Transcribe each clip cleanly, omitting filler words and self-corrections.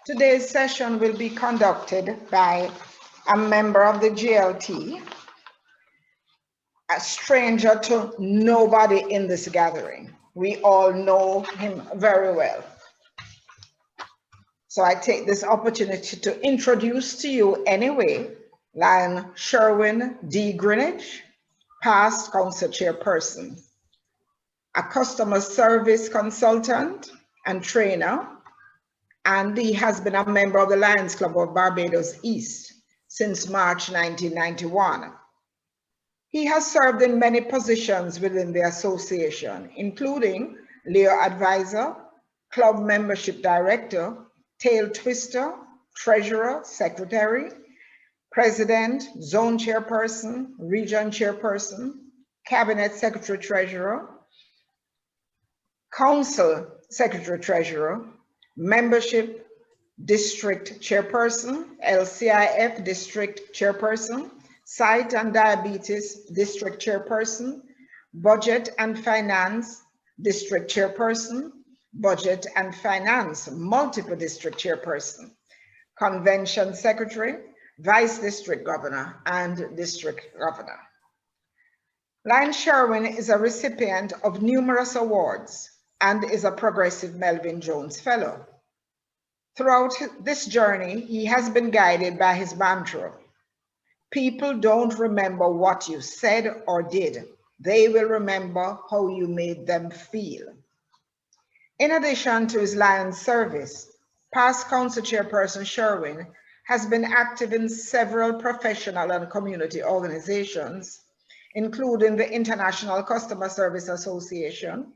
Today's session will be conducted by a member of the GLT, a stranger to nobody in this gathering. We all know him very well. So I take this opportunity to introduce to you anyway, Lion Sherwin D. Greenwich, past council chairperson, a customer service consultant and trainer, and he has been a member of the Lions Club of Barbados East since March 1991. He has served in many positions within the association, including Leo Advisor, Club Membership Director, Tail Twister, Treasurer, Secretary, President, Zone Chairperson, Region Chairperson, Cabinet Secretary Treasurer, Council Secretary Treasurer, Membership District Chairperson, LCIF District Chairperson, Sight and Diabetes District Chairperson, Budget and Finance District Chairperson, Budget and Finance Multiple District Chairperson, Convention Secretary, Vice District Governor, and District Governor. Lion Sherwin is a recipient of numerous awards and is a Progressive Melvin Jones Fellow. Throughout this journey, he has been guided by his mantra: people don't remember what you said or did. They will remember how you made them feel. In addition to his Lions service, past council chairperson Sherwin has been active in several professional and community organizations, including the International Customer Service Association,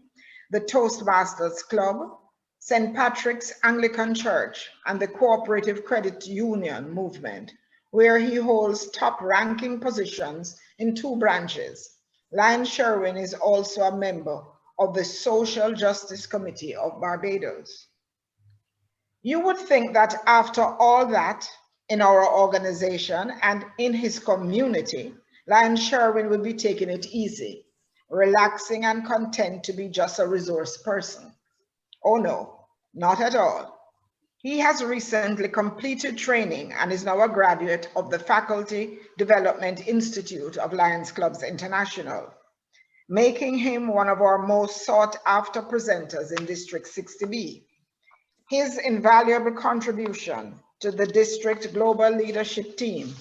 the Toastmasters Club, St. Patrick's Anglican Church, and the Cooperative Credit Union movement, where he holds top-ranking positions in 2 branches. Lion Sherwin is also a member of the Social Justice Committee of Barbados. You would think that after all that in our organization and in his community, Lion Sherwin would be taking it easy, relaxing and content to be just a resource person. Oh no, not at all. He has recently completed training and is now a graduate of the Faculty Development Institute of Lions Clubs International, making him one of our most sought after presenters in District 60B. His invaluable contribution to the district global leadership team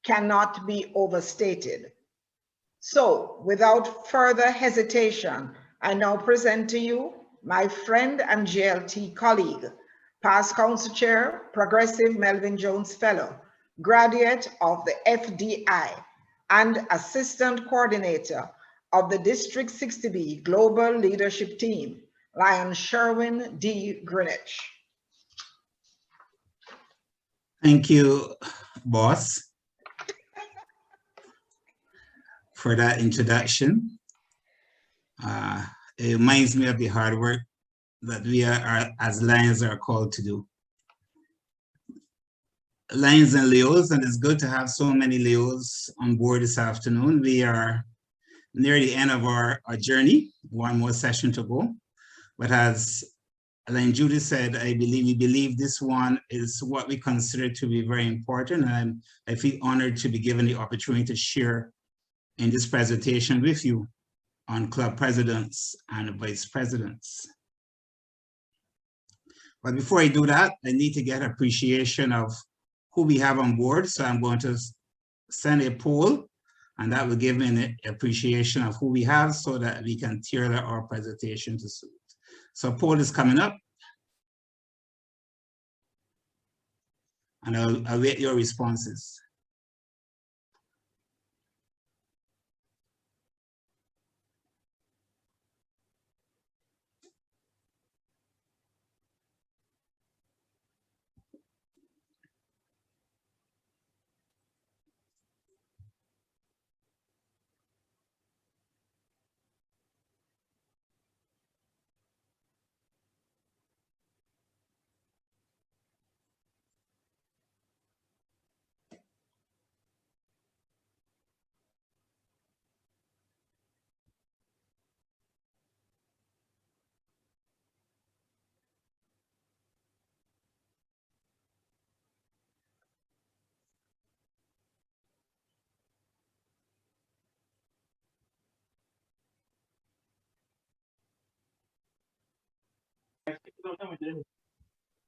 cannot be overstated. So, without further hesitation, I now present to you my friend and GLT colleague, past council chair, Progressive Melvin Jones Fellow, graduate of the FDI, and assistant coordinator of the District 60B Global Leadership Team, Lion Sherwin D. Greenwich. Thank you, boss, for that introduction. It reminds me of the hard work that we are as Lions are called to do. Lions and Leos, and it's good to have so many Leos on board this afternoon. We are near the end of our journey, 1 more session to go. But as Elaine Judy said, we believe this one is what we consider to be very important, and I feel honored to be given the opportunity to share in this presentation with you on club presidents and vice presidents. But before I do that, I need to get appreciation of who we have on board. So I'm going to send a poll, and that will give me an appreciation of who we have so that we can tailor our presentation to suit. So poll is coming up, and I'll await your responses.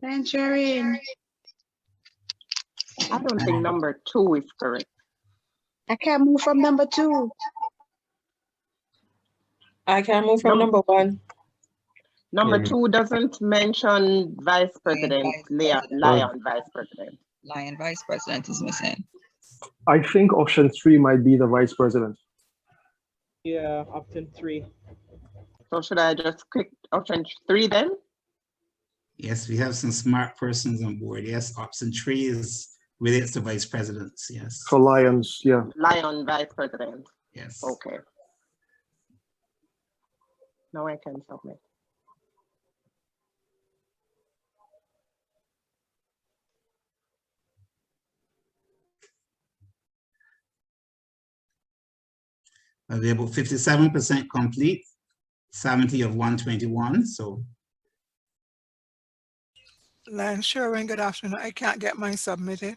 Tangerine. I don't think number 2 is correct. I can't move from number 2. I can move from number 1. Number 2 doesn't mention Vice President, Lion Vice President. Lion Vice President is missing. I think option 3 might be the Vice President. Yeah, option 3. So should I just click option 3 then? Yes, we have some smart persons on board. Yes, option 3 is relates to vice presidents. Yes. For Lions, yeah. Lion Vice President. Yes. Okay. Now I can submit. We're about 57% complete, 70 of 121. So. Lion Sherwin, good afternoon. I can't get mine submitted.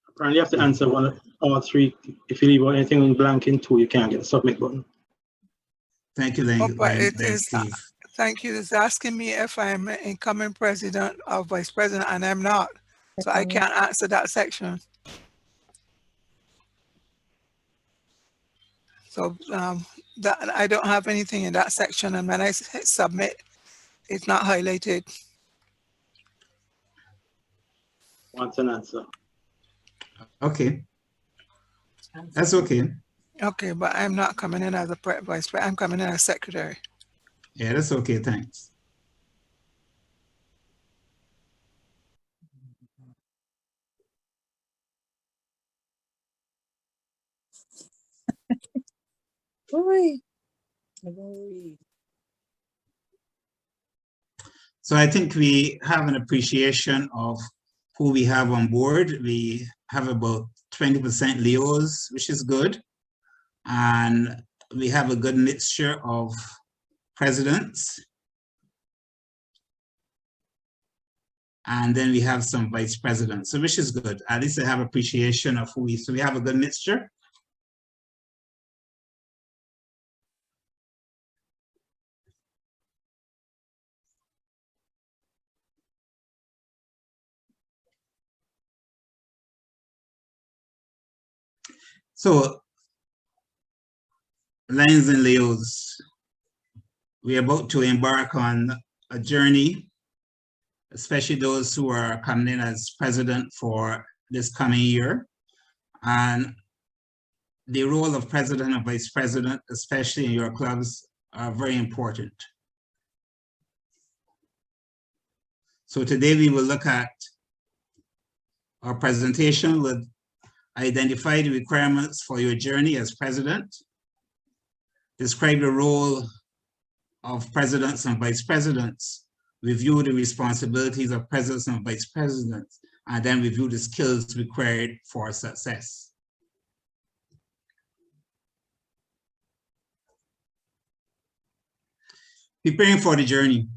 Apparently, you have to answer one of all 3. If you leave anything in blank in 2, you can't get the submit button. Thank you, Lane. Oh, but it is, thank you. It's asking me if I'm an incoming president or vice president, and I'm not. So I can't answer that section. So that I don't have anything in that section, and when I hit submit, it's not highlighted. Wants an answer. Okay. That's okay. Okay, but I'm not coming in as a vice president. I'm coming in as secretary. Yeah, that's okay. Thanks. So I think we have an appreciation of who we have on board. We have about 20% Leos, which is good. And we have a good mixture of presidents. And then we have some vice presidents, so which is good. At least I have appreciation of who we, so we have a good mixture. So, Lions and Leos, we're about to embark on a journey, especially those who are coming in as president for this coming year. And the role of president and vice president, especially in your clubs, are very important. So today we will look at our presentation with identify the requirements for your journey as president, describe the role of presidents and vice presidents, review the responsibilities of presidents and vice presidents, and then review the skills required for success. Preparing for the journey.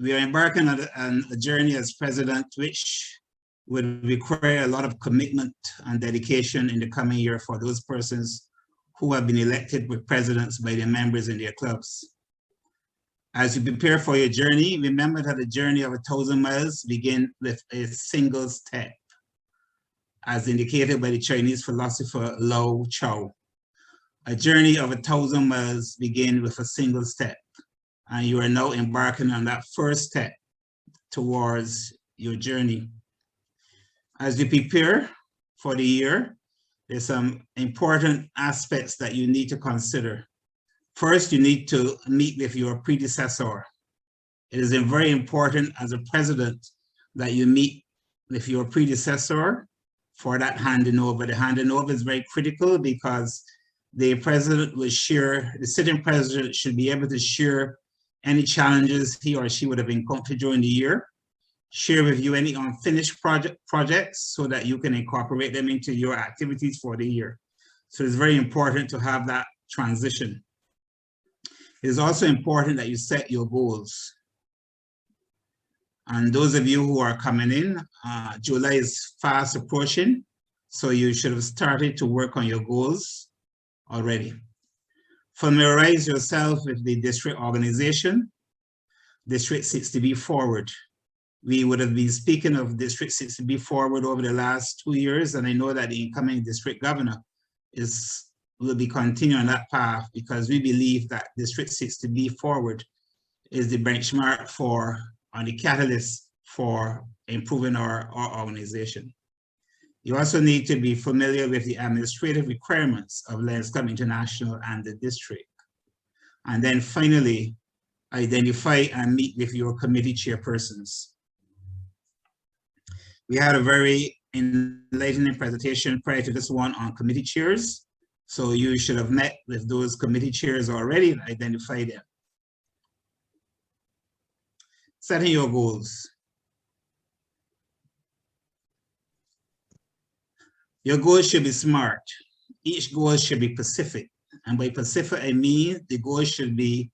We are embarking on a journey as president, which would require a lot of commitment and dedication in the coming year for those persons who have been elected with presidents by their members in their clubs. As you prepare for your journey, remember that the journey of 1,000 miles begins with a single step, as indicated by the Chinese philosopher Lao Tzu. A journey of 1,000 miles begins with a single step, and you are now embarking on that first step towards your journey. As you prepare for the year, there's some important aspects that you need to consider. First, you need to meet with your predecessor. It is very important as a president that you meet with your predecessor for that handing over. The handing over is very critical because the president will share, the sitting president should be able to share any challenges he or she would have encountered during the year, share with you any unfinished projects so that you can incorporate them into your activities for the year. So it's very important to have that transition. It is also important that you set your goals. And those of you who are coming in, July is fast approaching, so you should have started to work on your goals already. Familiarize yourself with the district organization, District 60B Forward. We would have been speaking of District 60B Forward over the last 2 years, and I know that the incoming district governor will be continuing that path, because we believe that District 60B Forward is the benchmark for, and the catalyst for improving our organization. You also need to be familiar with the administrative requirements of Lions Club International and the district. And then finally, identify and meet with your committee chairpersons. We had a very enlightening presentation prior to this one on committee chairs. So you should have met with those committee chairs already and identified them. Setting your goals. Your goals should be SMART. Each goal should be specific. And by specific, I mean the goal should be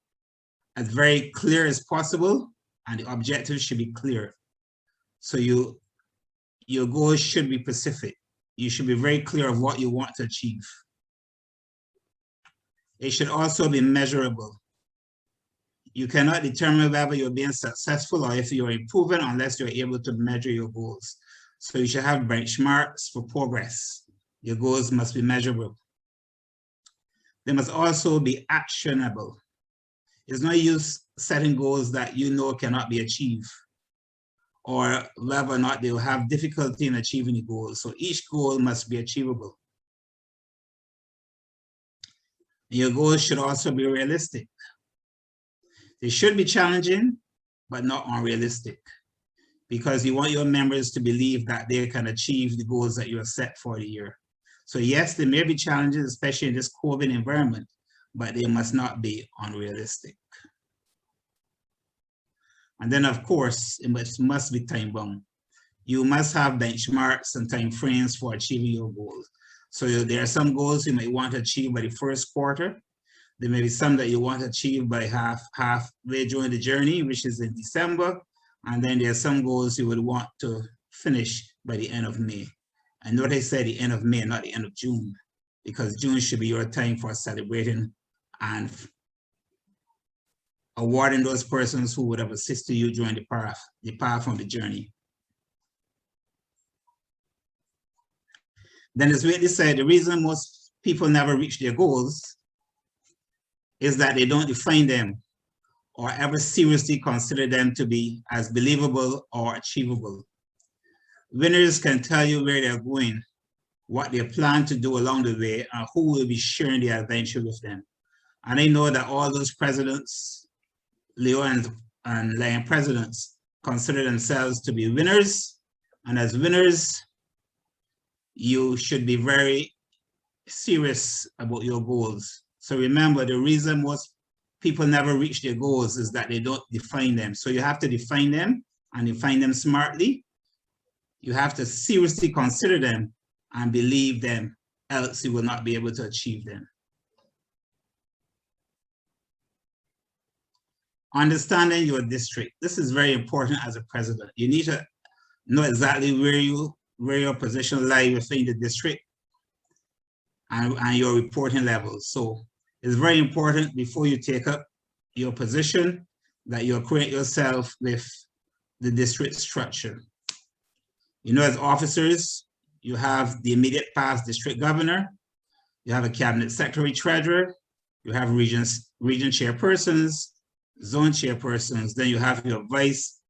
as very clear as possible, and the objectives should be clear. So your goals should be specific. You should be very clear of what you want to achieve. It should also be measurable. You cannot determine whether you're being successful or if you're improving unless you're able to measure your goals. So you should have benchmarks for progress. Your goals must be measurable. They must also be actionable. It's no use setting goals that you know cannot be achieved, or whether or not they'll have difficulty in achieving the goal. So each goal must be achievable. Your goals should also be realistic. They should be challenging, but not unrealistic, because you want your members to believe that they can achieve the goals that you have set for the year. So yes, there may be challenges, especially in this COVID environment, but they must not be unrealistic. And then of course, it must be time bound. You must have benchmarks and time frames for achieving your goals. So there are some goals you might want to achieve by the first quarter. There may be some that you want to achieve by halfway during the journey, which is in December. And then there are some goals you would want to finish by the end of May. I know they say the end of May, not the end of June, because June should be your time for celebrating and awarding those persons who would have assisted you during the path on the journey. Then as Whitney said, the reason most people never reach their goals is that they don't define them or ever seriously consider them to be as believable or achievable. Winners can tell you where they're going, what they plan to do along the way, and who will be sharing their adventure with them. And I know that all those presidents, Leo and Lion presidents, consider themselves to be winners. And as winners, you should be very serious about your goals. So remember, the reason most people never reach their goals is that they don't define them. So you have to define them and define them smartly. You have to seriously consider them and believe them, else you will not be able to achieve them. Understanding your district. This is very important as a president. You need to know exactly where your position lies within the district and your reporting levels. So it's very important before you take up your position that you acquaint yourself with the district structure. You know, as officers, you have the immediate past district governor, you have a cabinet secretary treasurer, you have region chairpersons, zone chairpersons, then you have your vice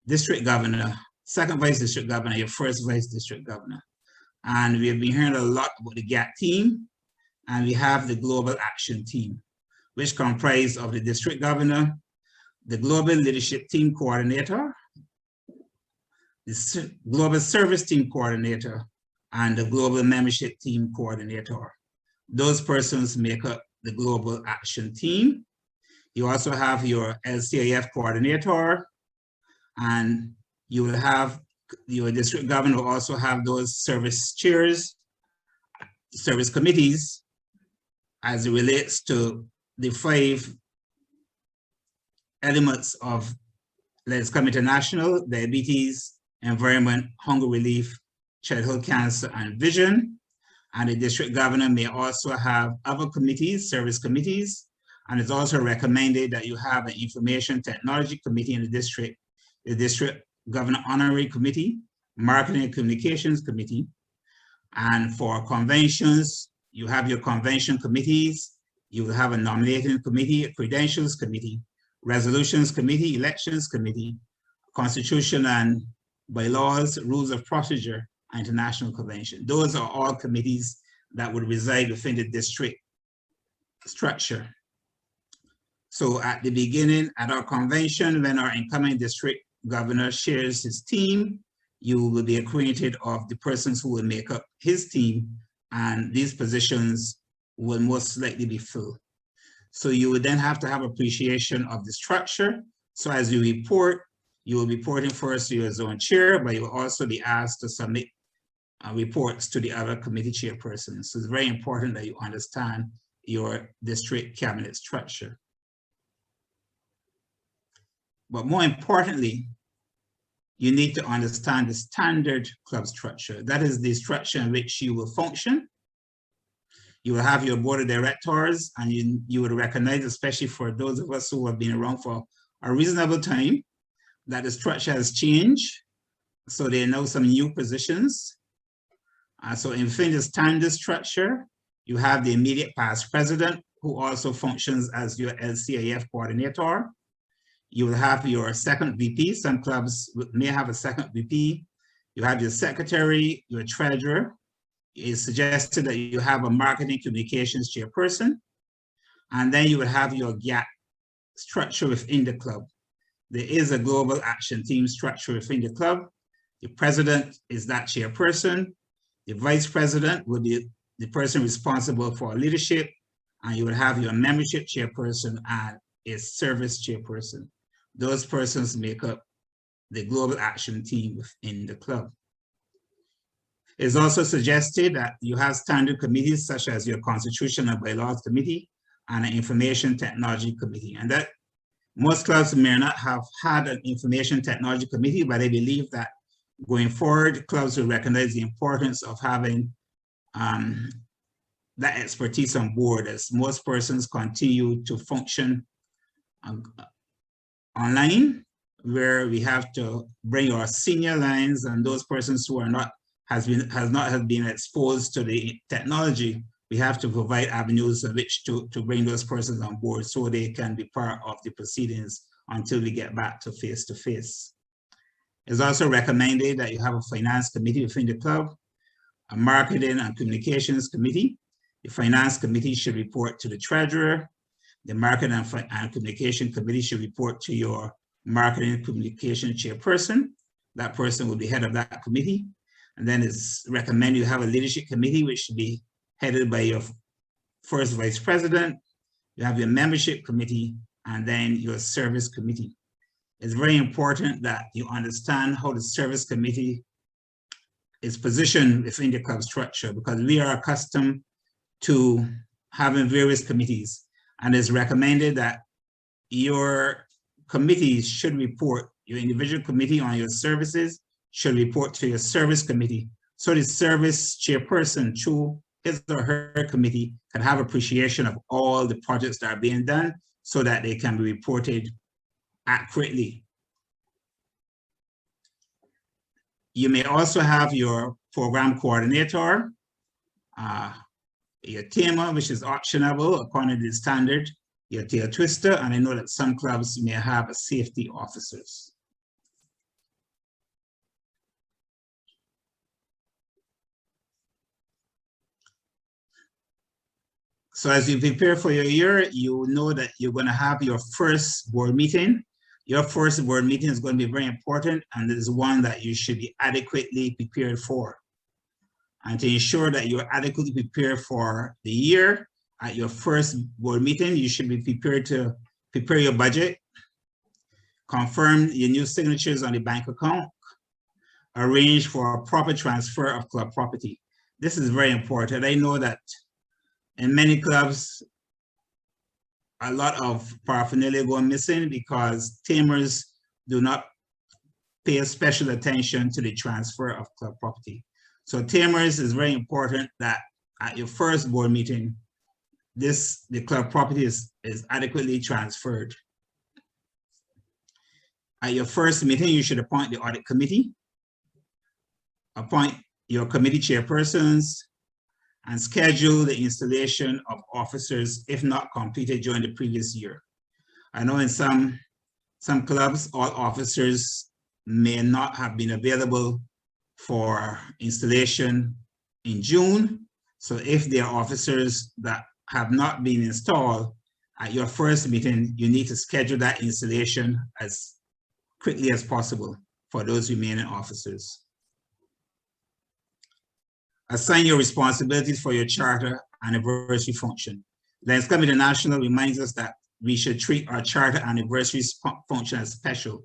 district governor, second vice district governor, your first vice district governor. And we have been hearing a lot about the GAT team, and we have the Global Action Team, which comprise of the district governor, the Global Leadership Team Coordinator, the Global Service Team Coordinator, and the Global Membership Team Coordinator. Those persons make up the Global Action Team. You also have your LCIF Coordinator, and you will have your district governor will also have those service chairs, service committees, as it relates to the 5 elements of Lions Club International: diabetes, environment, hunger relief, childhood cancer, and vision. And the district governor may also have other committees, service committees, And it's also recommended that you have an information technology committee in the district governor honorary committee, marketing and communications committee. And for conventions, you have your convention committees, you will have a nominating committee, a credentials committee, resolutions committee, elections committee, constitution and bylaws, rules of procedure, international convention. Those are all committees that would reside within the district structure. So at the beginning, at our convention, when our incoming district governor shares his team, you will be acquainted of the persons who will make up his team, and these positions will most likely be filled. So you would then have to have appreciation of the structure. So as you report, you will be reporting first to your zone chair, but you will also be asked to submit reports to the other committee chairpersons. So it's very important that you understand your district cabinet structure. But more importantly, you need to understand the standard club structure. That is the structure in which you will function. You will have your board of directors, and you would recognize, especially for those of us who have been around for a reasonable time, that the structure has changed. So there are now some new positions. So in the standard structure, you have the immediate past president, who also functions as your LCIF coordinator. You will have your second VP. Some clubs may have a second VP. You have your secretary, your treasurer. It's suggested that you have a marketing communications chairperson. And then you will have your GAT structure within the club. There is a global action team structure within the club. The president is that chairperson. The vice president will be the person responsible for leadership, and you will have your membership chairperson and a service chairperson. Those persons make up the global action team within the club. It's also suggested that you have standard committees such as your Constitution and Bylaws Committee and an Information Technology Committee. And that most clubs may not have had an Information Technology Committee, but I believe that going forward, clubs will recognize the importance of having that expertise on board as most persons continue to function online, where we have to bring our senior lines and those persons who are not has not been exposed to the technology. We have to provide avenues in which to bring those persons on board so they can be part of the proceedings until we get back to face-to-face. It's also recommended that you have a finance committee within the club, a marketing and communications committee. The finance committee should report to the treasurer. The marketing and communication committee should report to your marketing and communication chairperson. That person will be head of that committee. And then it's recommended you have a leadership committee, which should be headed by your first vice president. You have your membership committee, and then your service committee. It's very important that you understand how the service committee is positioned within the club structure, because we are accustomed to having various committees, and it's recommended that your committees should report, your individual committee on your services should report to your service committee. So the service chairperson, through his or her committee, can have appreciation of all the projects that are being done so that they can be reported accurately. You may also have your program coordinator, your tamer, which is optionable according to the standard, your tail twister, and I know that some clubs may have a safety officers. So as you prepare for your year, you know that you're going to have your first board meeting. Your first board meeting is going to be very important, and it is one that you should be adequately prepared for. And to ensure that you're adequately prepared for the year, at your first board meeting, you should be prepared to prepare your budget, confirm your new signatures on the bank account, arrange for a proper transfer of club property. This is very important. I know that in many clubs, a lot of paraphernalia go missing because tamers do not pay special attention to the transfer of club property. So tamers is very important that at your first board meeting, the club property is adequately transferred. At your first meeting, you should appoint the audit committee, appoint your committee chairpersons, and schedule the installation of officers if not completed during the previous year. I know in some clubs, all officers may not have been available for installation in June. So if there are officers that have not been installed at your first meeting, you need to schedule that installation as quickly as possible for those remaining officers. Assign your responsibilities for your charter anniversary function. Lions Club International reminds us that we should treat our charter anniversary function as special.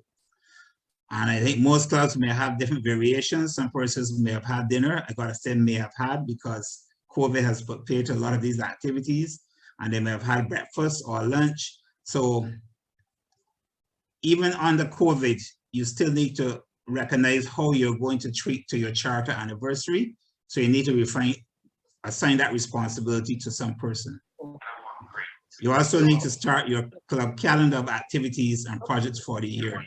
And I think most clubs may have different variations. Some persons may have had dinner. I gotta say may have had, because COVID has put paid to a lot of these activities, and they may have had breakfast or lunch. So even under COVID, you still need to recognize how you're going to treat to your charter anniversary. So you need to assign that responsibility to some person. You also need to start your club calendar of activities and projects for the year.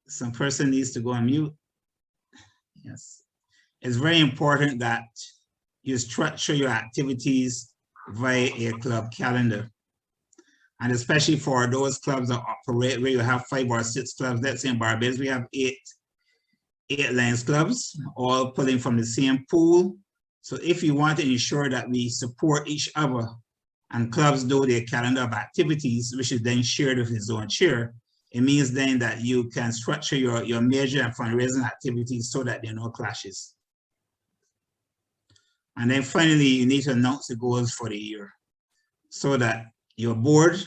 Some person needs to go on mute. Yes. It's very important that you structure your activities via a club calendar. And especially for those clubs that operate where you have 5 or 6 clubs. Let's say in Barbados, we have 8 Lions clubs, all pulling from the same pool. So if you want to ensure that we support each other and clubs do their calendar of activities, which is then shared with the zone chair, it means then that you can structure your major and fundraising activities so that there are no clashes. And then finally, you need to announce the goals for the year so that your board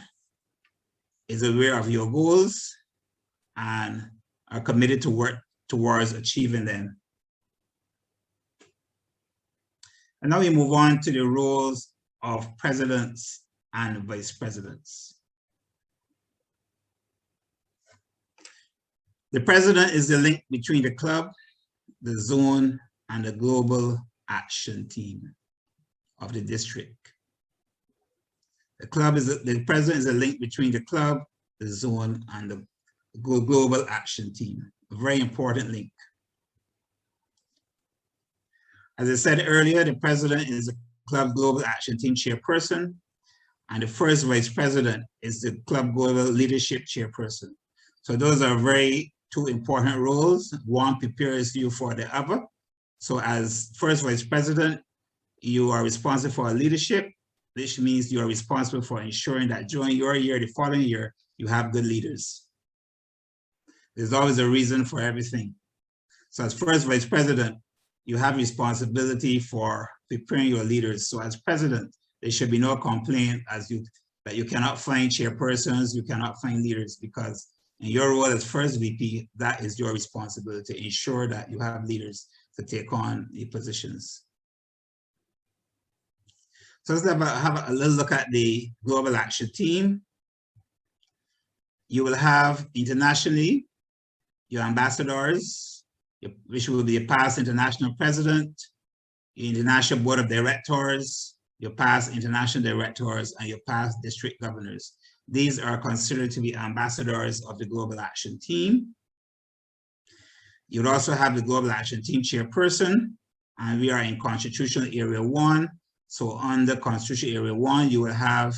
is aware of your goals and are committed to work towards achieving them. And now we move on to the roles of presidents and vice presidents. The president is the link between the club, the zone, and the global action team of the district. The president is a link between the club, the zone, and the global action team. A very important link. As I said earlier, the president is the club global action team chairperson, and the first vice president is the club global leadership chairperson. So those are two important roles. One prepares you for the other. So as first vice president, you are responsible for leadership, which means you are responsible for ensuring that during your year, the following year, you have good leaders. There's always a reason for everything. So as first vice president, you have responsibility for preparing your leaders. So as president, there should be no complaint that you cannot find chairpersons, you cannot find leaders, because in your role as first VP, that is your responsibility to ensure that you have leaders to take on the positions. So let's have a little look at the global action team. You will have internationally your ambassadors, which will be a past international president, your international board of directors, your past international directors, and your past district governors. These are considered to be ambassadors of the global action team. You would also have the global action team chairperson, and we are in constitutional area 1. So under constitutional area 1, you will have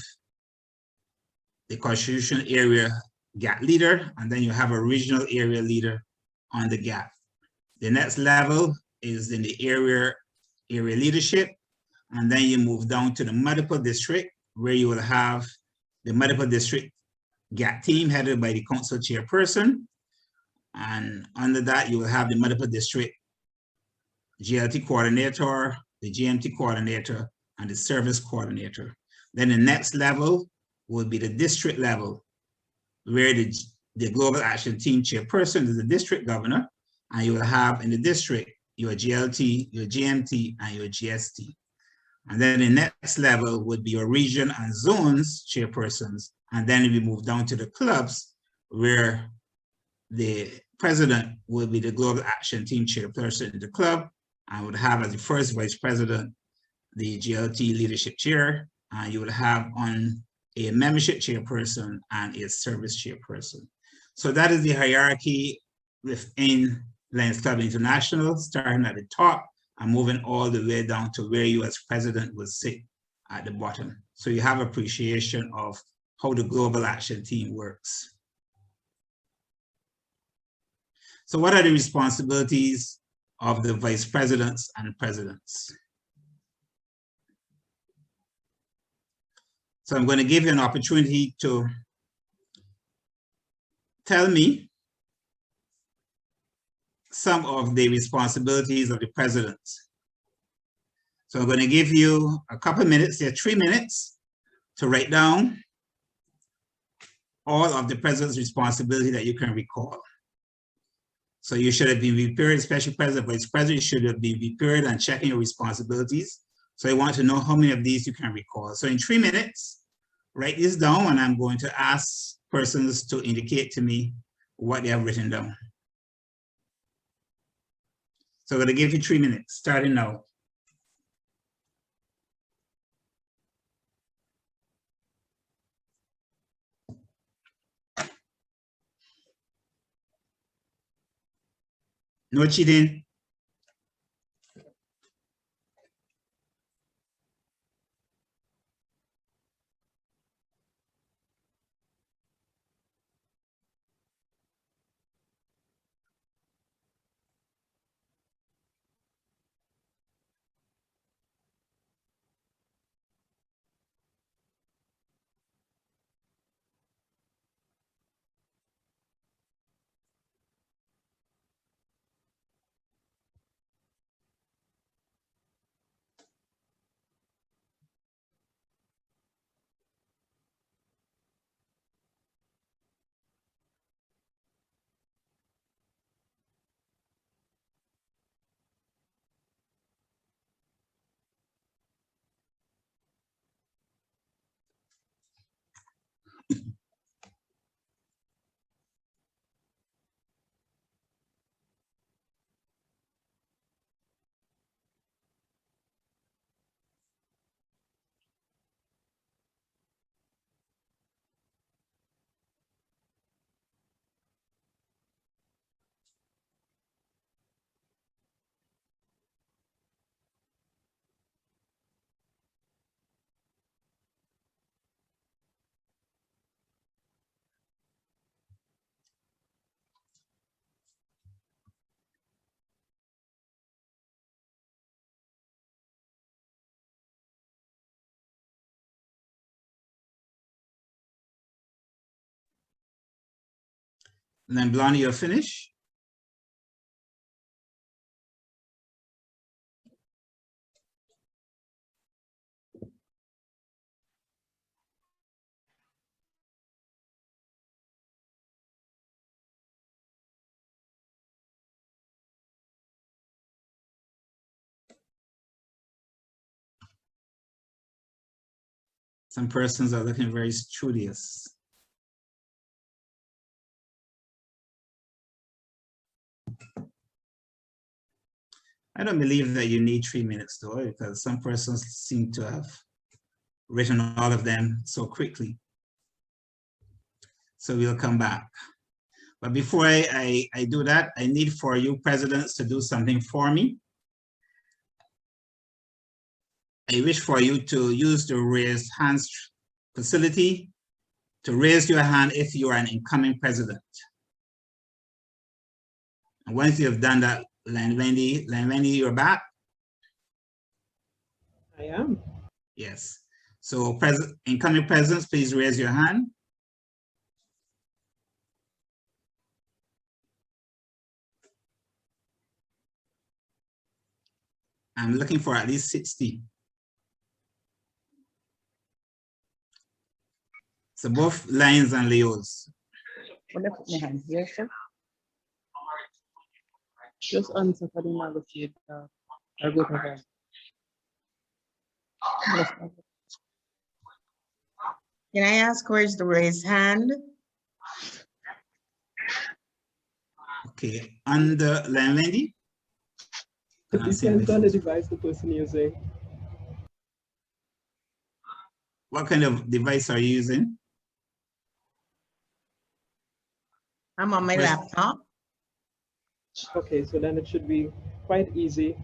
the constitutional area GAT leader, and then you have a regional area leader on the GAT. The next level is in the area leadership, and then you move down to the multiple district, where you will have the multiple district GAT team headed by the council chairperson. And under that, you will have the multiple district GLT coordinator, the GMT coordinator, and the service coordinator. Then the next level will be the district level, where the global action team chairperson is the district governor, and you will have in the district your GLT, your GMT, and your GST. And then the next level would be your region and zones chairpersons. And then we move down to the clubs, where the president will be the global action team chairperson in the club, and would have as the first vice president the GLT leadership chair, and you will have on a membership chairperson and a service chairperson. So that is the hierarchy within Lions Club International, starting at the top and moving all the way down to where you as president will sit at the bottom. So you have appreciation of how the global action team works. So what are the responsibilities of the vice presidents and presidents? So I'm going to give you an opportunity to tell me some of the responsibilities of the presidents. So I'm going to give you a couple of minutes, 3 minutes, to write down all of the president's responsibility that you can recall. So you should have been prepared, especially president, vice president, you should have been prepared and checking your responsibilities. So I want to know how many of these you can recall. So in 3 minutes, write this down, and I'm going to ask persons to indicate to me what they have written down. So I'm going to give you 3 minutes, starting now. No cheating. And then Blondie, you're finished? Some persons are looking very studious. I don't believe that you need 3 minutes though, because some persons seem to have written all of them so quickly. So we'll come back. But before I do that, I need for you presidents to do something for me. I wish for you to use the raised hands facility to raise your hand if you are an incoming president. And once you have done that, Wendy, you're back? I am. Yes. So incoming presidents, please raise your hand. I'm looking for at least 60. So both Lions and Leos. Just answer for the negotiator. I'll go to her. Can I ask where's the raised hand? Okay, under Wendy. It depends on the device the person using. What kind of device are you using? I'm on my Press- laptop. Okay, so then it should be quite easy.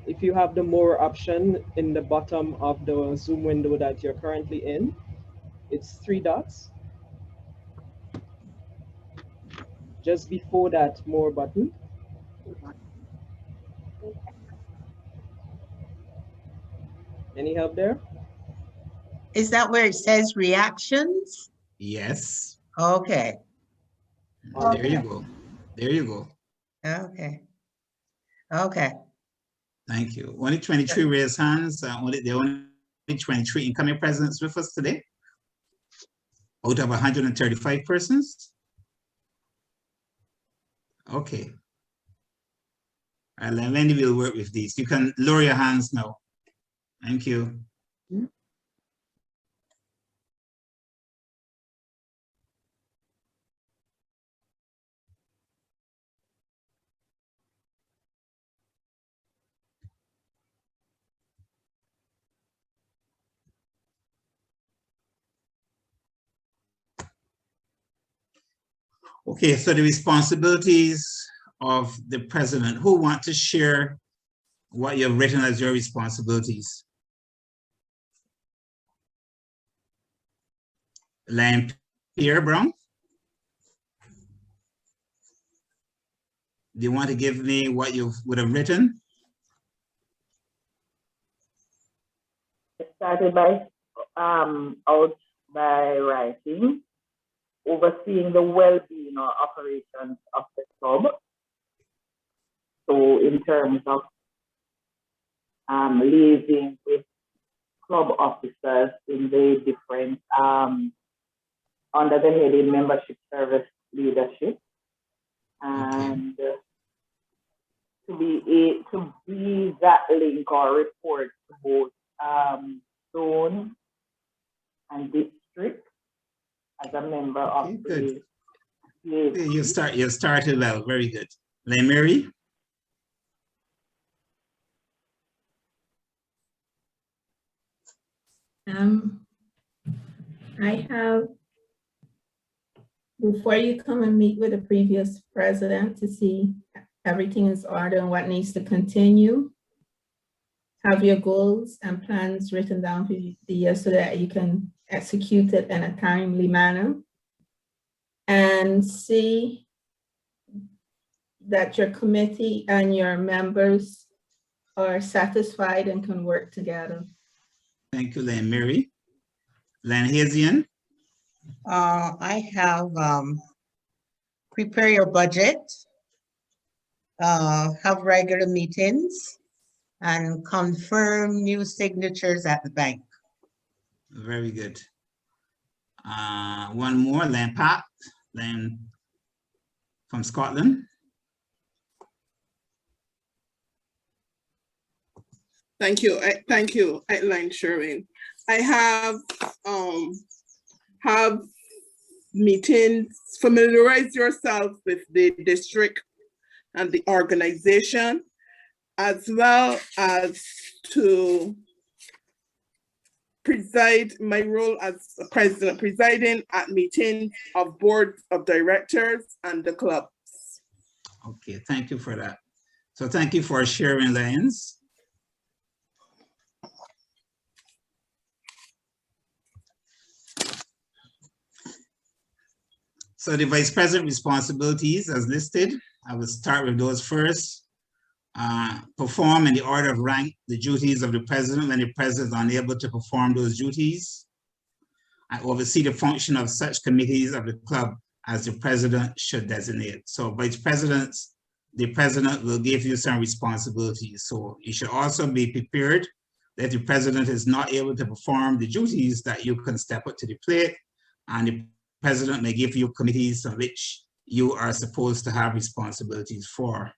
If you have the more option in the bottom of the Zoom window that you're currently in, it's 3 dots. Just before that more button. Any help there? Is that where it says reactions? Yes. Okay, There you go. There you go. okay. Okay, Thank you. Only 23 raised hands. There are only 23 incoming presidents with us today, out of 135 persons. Okay. All right, Lenny will work with these. You can lower your hands now. Thank you. Okay, so the responsibilities of the president. Who want to share what you've written as your responsibilities? Lamb Pierre Brown? Do you want to give me what you would have written? It started by out by writing, overseeing the well-being or operations of the club. So in terms of liaising with club officers in the different, under the heading membership service leadership. And to be that link or report to both zone and district as a member of the You started well, very good. Lane Mary? I have, before you come and meet with the previous president to see everything is ordered and what needs to continue, have your goals and plans written down for the year so that you can execute it in a timely manner, and see that your committee and your members are satisfied and can work together. Thank you, Lane Mary. Len Hazian? I have prepare your budget, have regular meetings, and confirm new signatures at the bank. Very good. One more, Len Pat, Len from Scotland. Thank you. Thank you, Line Sherwin. I have meetings, familiarize yourself with the district and the organization, as well as to preside my role as a president, presiding at meetings of boards of directors and the clubs. Okay, thank you for that. So thank you for sharing, Lyons. So the vice president responsibilities as listed, I will start with those first. Perform in the order of rank the duties of the president when the president is unable to perform those duties. I oversee the function of such committees of the club as the president should designate. So vice presidents, the president will give you some responsibilities. So you should also be prepared that if the president is not able to perform the duties, that you can step up to the plate, and the president may give you committees on which you are supposed to have responsibilities for.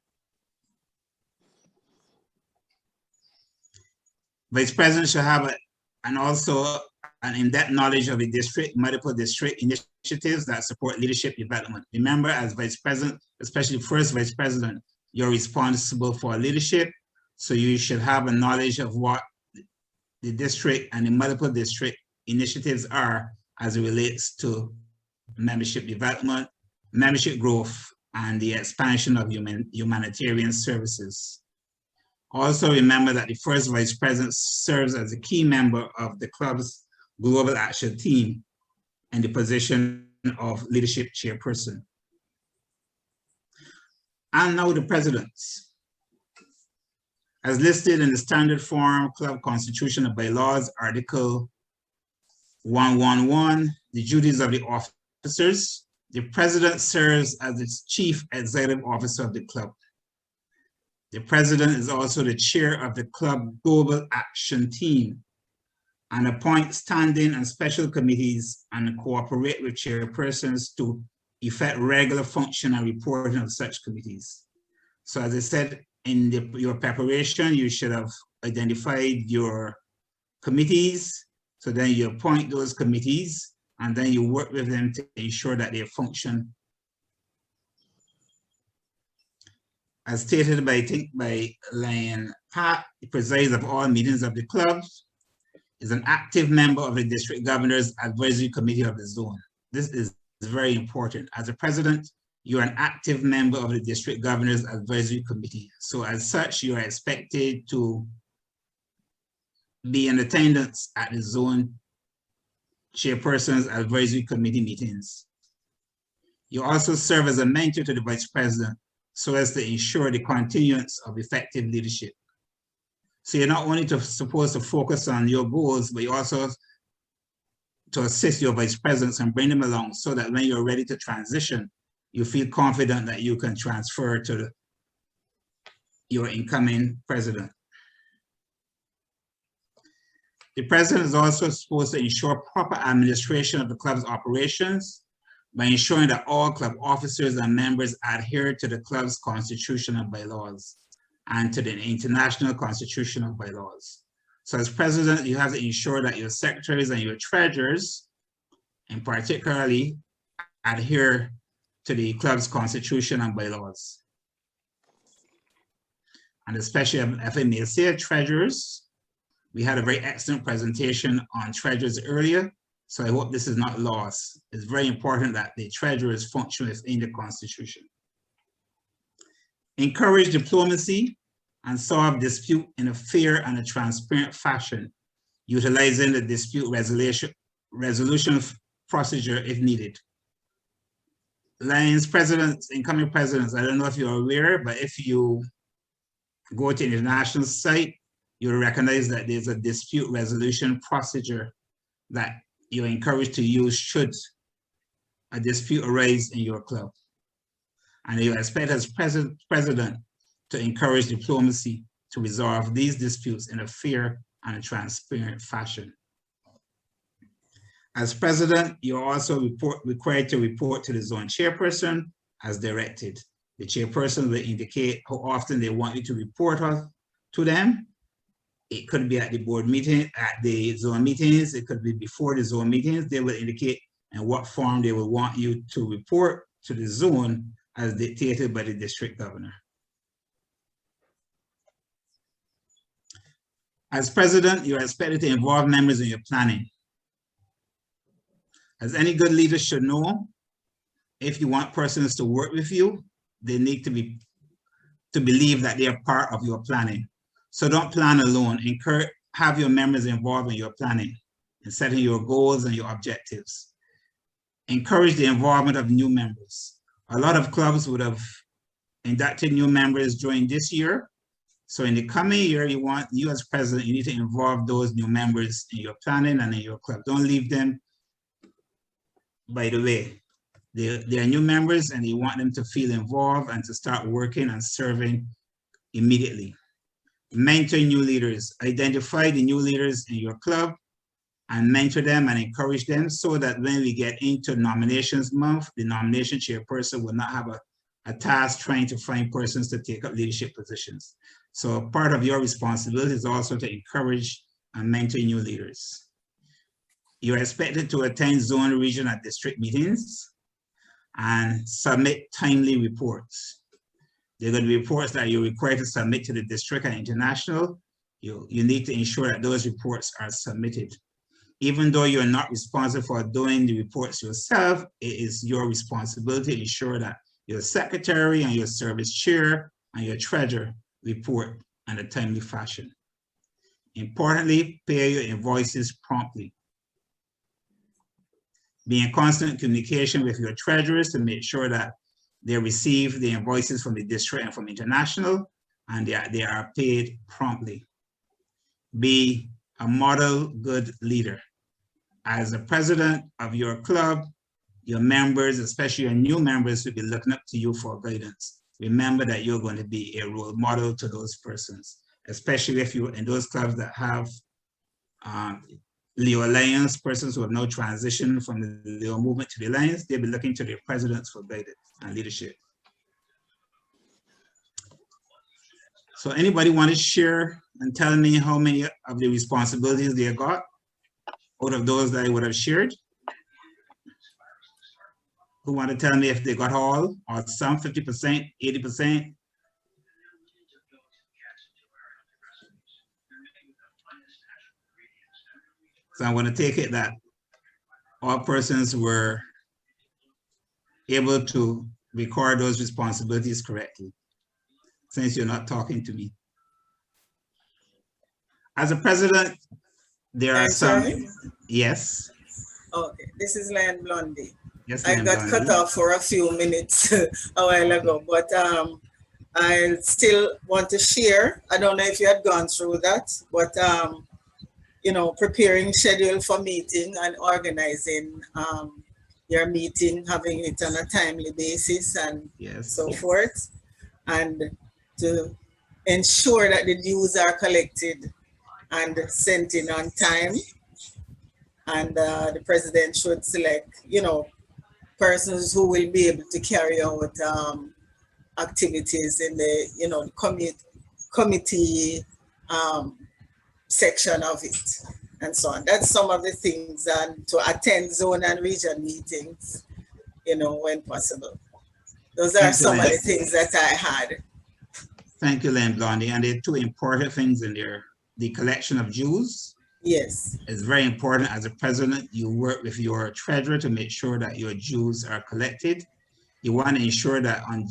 Vice president should have also an in-depth knowledge of the district, multiple district initiatives that support leadership development. Remember, as vice president, especially first vice president, you're responsible for leadership. So you should have a knowledge of what the district and the multiple district initiatives are as it relates to membership development, membership growth, and the expansion of humanitarian services. Also remember that the first vice president serves as a key member of the club's global action team in the position of leadership chairperson. And now the presidents. As listed in the standard form club constitution and bylaws, Article 111, the duties of the officers. The president serves as its chief executive officer of the club. The president is also the chair of the club global action team and appoints standing and special committees and cooperate with chairpersons to effect regular function and reporting of such committees. So as I said, in your preparation, you should have identified your committees. So then you appoint those committees and then you work with them to ensure that they function. As stated by Lion Pat, he presides of all meetings of the club, is an active member of the district governor's advisory committee of the zone. This is very important. As a president, you're an active member of the district governor's advisory committee. So as such, you are expected to be in attendance at the zone chairperson's advisory committee meetings. You also serve as a mentor to the vice president so as to ensure the continuance of effective leadership. So you're not only supposed to focus on your goals, but you also to assist your vice presidents and bring them along so that when you're ready to transition, you feel confident that you can transfer to your incoming president. The president is also supposed to ensure proper administration of the club's operations by ensuring that all club officers and members adhere to the club's constitution and bylaws and to the international constitution and bylaws. So as president, you have to ensure that your secretaries and your treasurers, and particularly, adhere to the club's constitution and bylaws. And especially, if I may say, treasurers, we had a very excellent presentation on treasurers earlier, so I hope this is not lost. It's very important that the treasurers function within the constitution. Encourage diplomacy and solve dispute in a fair and a transparent fashion, utilizing the dispute resolution procedure if needed. Lions presidents, incoming presidents, I don't know if you're aware, but if you go to the international site, you'll recognize that there's a dispute resolution procedure that you're encouraged to use should a dispute arise in your club. And you expect as president to encourage diplomacy to resolve these disputes in a fair and a transparent fashion. As president, you're also required to report to the zone chairperson as directed. The chairperson will indicate how often they want you to report to them. It could be at the board meeting, at the zone meetings, it could be before the zone meetings. They will indicate in what form they will want you to report to the zone as dictated by the district governor. As president, you are expected to involve members in your planning. As any good leader should know, if you want persons to work with you, they need to believe that they are part of your planning. So don't plan alone. Have your members involved in your planning and setting your goals and your objectives. Encourage the involvement of new members. A lot of clubs would have inducted new members during this year. So in the coming year, you as president, you need to involve those new members in your planning and in your club. Don't leave them by the way. They are new members and you want them to feel involved and to start working and serving immediately. Mentor new leaders. Identify the new leaders in your club and mentor them and encourage them so that when we get into nominations month, the nomination chairperson will not have a task trying to find persons to take up leadership positions. So part of your responsibility is also to encourage and mentor new leaders. You're expected to attend zone, region, and district meetings and submit timely reports. There are going to be reports that you're required to submit to the district and international. You need to ensure that those reports are submitted. Even though you're not responsible for doing the reports yourself, it is your responsibility to ensure that your secretary and your service chair and your treasurer report in a timely fashion. Importantly, pay your invoices promptly. Be in constant communication with your treasurers to make sure that they receive the invoices from the district and from international, and they are paid promptly. Be a model good leader. As a president of your club, your members, especially your new members, will be looking up to you for guidance. Remember that you're going to be a role model to those persons, especially if you're in those clubs that have Leo Alliance, persons who have now transitioned from the Leo movement to the Alliance. They'll be looking to their presidents for guidance and leadership. So anybody want to share and tell me how many of the responsibilities they got out of those that I would have shared? Who want to tell me if they got all or some, 50%, 80%? So I'm going to take it that all persons were able to record those responsibilities correctly, since you're not talking to me. As a president, there are some, yes. Okay, this is Lion Blondie. Yes, I got cut off for a few minutes a while ago, but I still want to share. I don't know if you had gone through that, but you know, preparing schedule for meeting and organizing your meeting, having it on a timely basis and so forth, and to ensure that the dues are collected and sent in on time. And the president should select, you know, persons who will be able to carry out activities in the, you know, committee section of it and so on. That's some of the things, and to attend zone and region meetings, you know, when possible. Those are some of the things that I had. Thank you, Len Blondie. And there are two important things in there. The collection of dues. Yes. It's very important. As a president, you work with your treasurer to make sure that your dues are collected. You want to ensure that on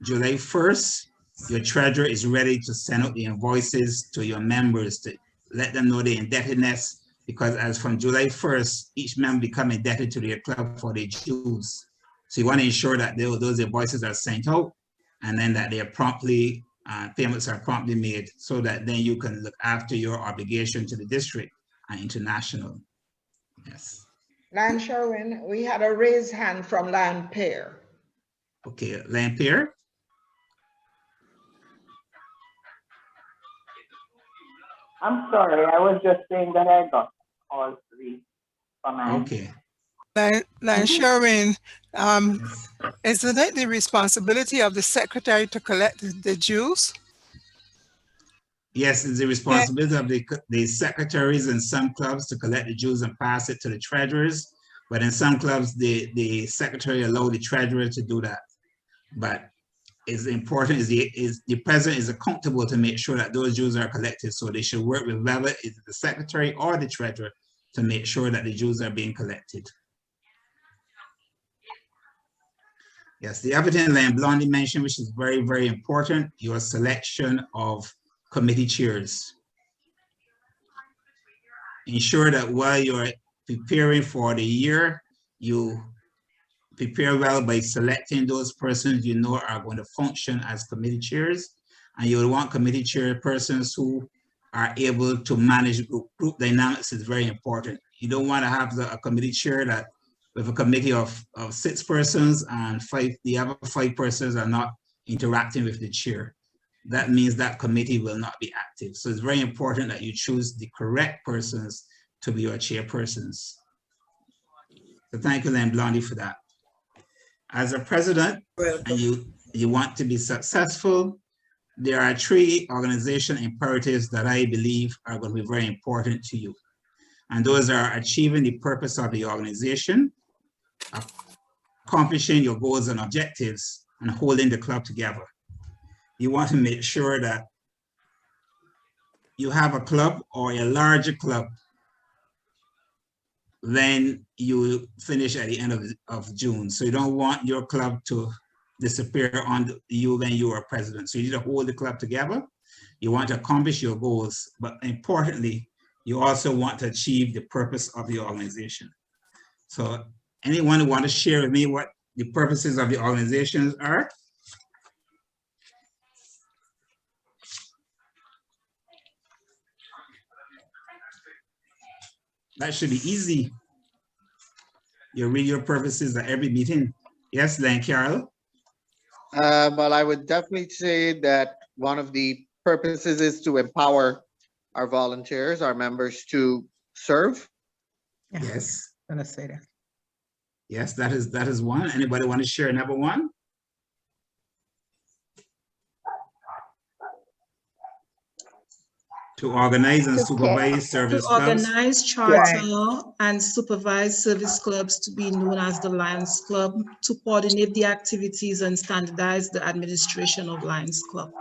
July 1st, your treasurer is ready to send out the invoices to your members to let them know the indebtedness, because as from July 1st, each member become indebted to their club for their dues. So you want to ensure that those invoices are sent out, and then that they are promptly, payments are promptly made, so that then you can look after your obligation to the district and international. Yes. Lion Sherwin, we had a raised hand from Lion Pear. Okay, Lion Pear. I'm sorry, I was just saying that I got all three from my. Okay. Lion Sherwin, isn't it the responsibility of the secretary to collect the dues? Yes, it's the responsibility of the secretaries in some clubs to collect the dues and pass it to the treasurers. But in some clubs, the secretary allow the treasurer to do that. But it's important is the president is accountable to make sure that those dues are collected. So they should work with whether it's the secretary or the treasurer to make sure that the dues are being collected. Yes, the other thing that Blondie mentioned, which is very, very important, your selection of committee chairs. Ensure that while you're preparing for the year, you prepare well by selecting those persons you know are going to function as committee chairs. And you will want committee chairpersons who are able to manage group dynamics is very important. You don't want to have a committee chair that with a committee of 6 persons and the other 5 persons are not interacting with the chair. That means that committee will not be active. So it's very important that you choose the correct persons to be your chairpersons. So thank you, Len Blondie, for that. As a president, and you want to be successful, there are 3 organizational imperatives that I believe are going to be very important to you. And those are achieving the purpose of the organization, accomplishing your goals and objectives, and holding the club together. You want to make sure that you have a club or a larger club, then you finish at the end of June. So you don't want your club to disappear on you when you are president. So you need to hold the club together. You want to accomplish your goals, but importantly, you also want to achieve the purpose of the organization. So anyone who want to share with me what the purposes of the organizations are? That should be easy. You read your purposes at every meeting. Yes, Len Carroll? Well, I would definitely say that one of the purposes is to empower our volunteers, our members to serve. Yes. I'm gonna say that. Yes, that is one. Anybody want to share another one? To organize and supervise service To clubs. organize, charter, and supervise service clubs to be known as the Lions Club, to coordinate the activities and standardize the administration of Lions Club.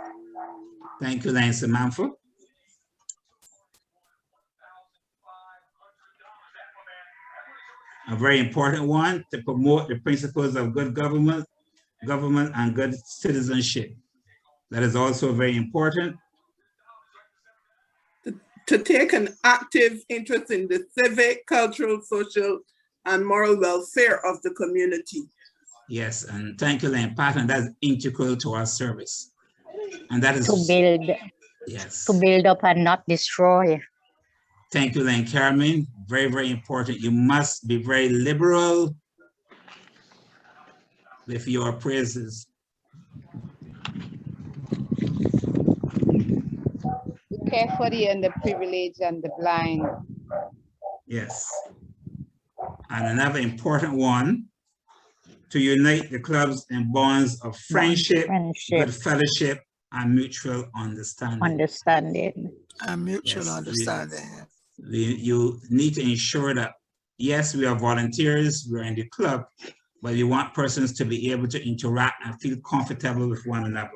Thank you, Lance Manfo. A very important one, to promote the principles of good government and good citizenship. That is also very important. To take an active interest in the civic, cultural, social, and moral welfare of the community. Yes, and thank you, Lane Pat, and that's integral to our service. And that is to build. Yes. To build up and not destroy. Thank you, Lane Carmen. Very, very important. You must be very liberal with your praises. Care for the underprivileged and the blind. Yes. And another important one, to unite the clubs in bonds of friendship, good fellowship, and mutual understanding. And mutual understanding. You need to ensure that, yes, we are volunteers, we're in the club, but you want persons to be able to interact and feel comfortable with one another.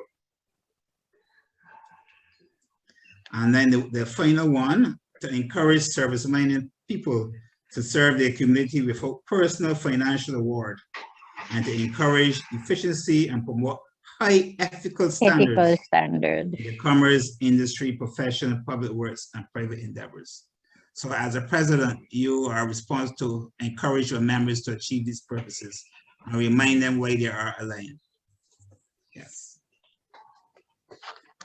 And then the final one, to encourage service-minded people to serve their community without personal financial reward, and to encourage efficiency and promote high ethical standards in the commerce, industry, professional, public works, and private endeavors. So as a president, you are responsible to encourage your members to achieve these purposes and remind them why they are aligned. Yes.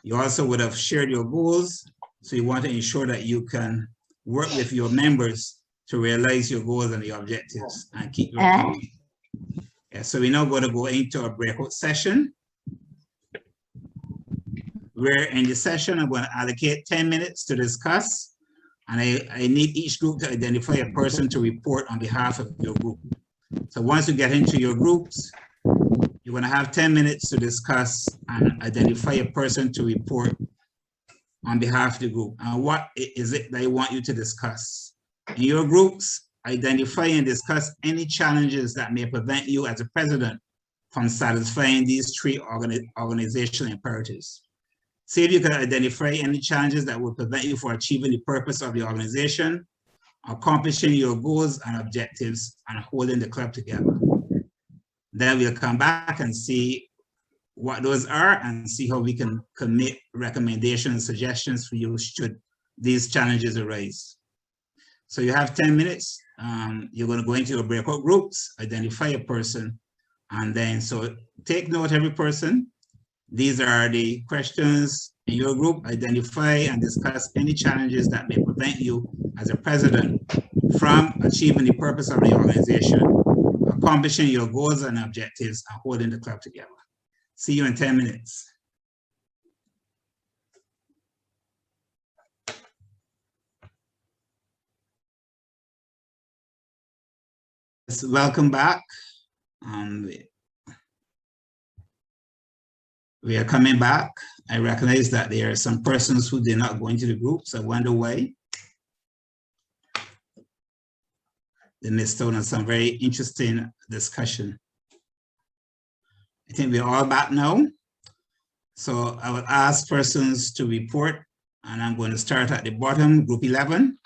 You also would have shared your goals, so you want to ensure that you can work with your members to realize your goals and your objectives and keep your company. Yeah, so we're now going to go into a breakout session. Where in the session, I'm going to allocate 10 minutes to discuss, and I need each group to identify a person to report on behalf of your group. So once you get into your groups, you're going to have 10 minutes to discuss and identify a person to report on behalf of the group. And what is it that I want you to discuss? In your groups, identify and discuss any challenges that may prevent you as a president from satisfying these three organizational imperatives. See if you can identify any challenges that will prevent you from achieving the purpose of the organization, accomplishing your goals and objectives, and holding the club together. Then we'll come back and see what those are and see how we can make recommendations and suggestions for you should these challenges arise. So you have 10 minutes. You're going to go into your breakout groups, identify a person, and then so take note every person. These are the questions in your group. Identify and discuss any challenges that may prevent you as a president from achieving the purpose of the organization, accomplishing your goals and objectives, and holding the club together. See you in 10 minutes. Welcome back. We are coming back. I recognize that there are some persons who did not go into the groups. I wonder why. They missed out on some very interesting discussion. I think we're all back now. So I would ask persons to report And I'm going to start at the bottom, group 11.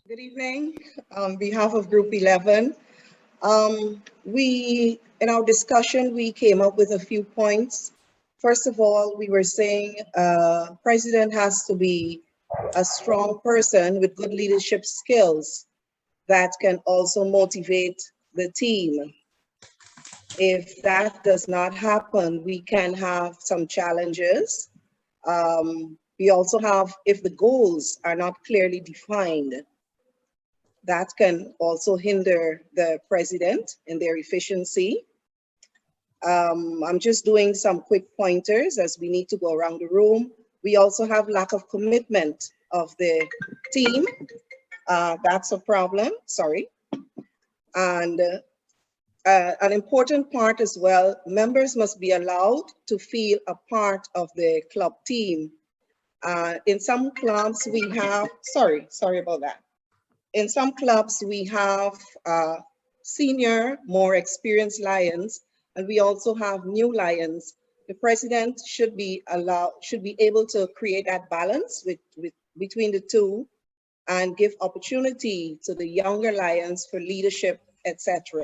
Good evening. On behalf of Group 11, in our discussion, we came up with a few points. First of all, we were saying president has to be a strong person with good leadership skills that can also motivate the team. If that does not happen, we can have some challenges. We also have, if the goals are not clearly defined, that can also hinder the president in their efficiency. I'm just doing some quick pointers as we need to go around the room. We also have lack of commitment of the team. That's a problem, sorry. And an important part as well, members must be allowed to feel a part of the club team. In some clubs we have, sorry about that. In some clubs we have senior, more experienced lions, and we also have new lions. The president should be able to create that balance between the two and give opportunity to the younger lions for leadership, etc.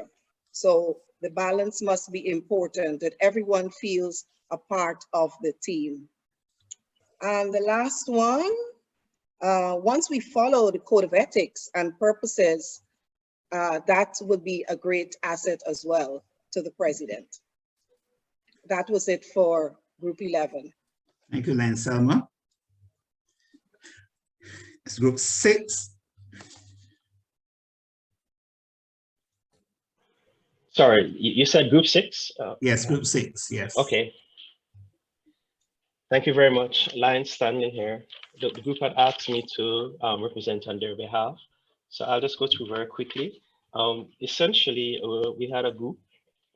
So the balance must be important, that everyone feels a part of the team. And the last one, once we follow the code of ethics and purposes, that would be a great asset as well to the president. That was it for Group 11. Thank you, Lion Selma. It's Group 6. Sorry, you said Group 6? Yes, Group 6, yes. Okay. Thank you very much. Lion Stanley here. The group had asked me to represent on their behalf. So I'll just go through very quickly. Essentially, we had a group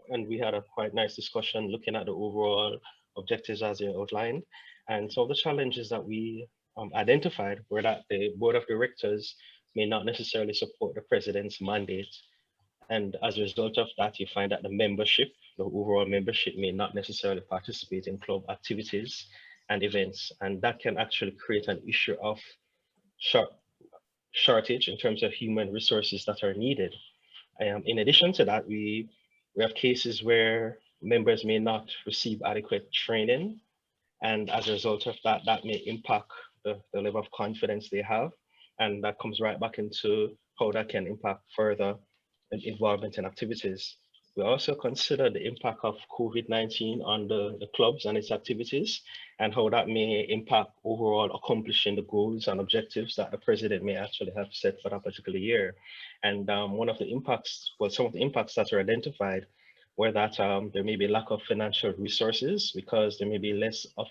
and we had a quite nice discussion looking at the overall objectives as they outlined. And some of the challenges that we identified were that the board of directors may not necessarily support the president's mandate. And as a result of that, you find that the membership, the overall membership, may not necessarily participate in club activities and events. And that can actually create an issue of shortage in terms of human resources that are needed. In addition to that, we have cases where members may not receive adequate training. And as a result of that, that may impact the level of confidence they have. And that comes right back into how that can impact further involvement in activities. We also consider the impact of COVID-19 on the clubs and its activities and how that may impact overall accomplishing the goals and objectives that the president may actually have set for that particular year. And one of the impacts, well, some of the impacts that are identified were that there may be lack of financial resources because there may be less of,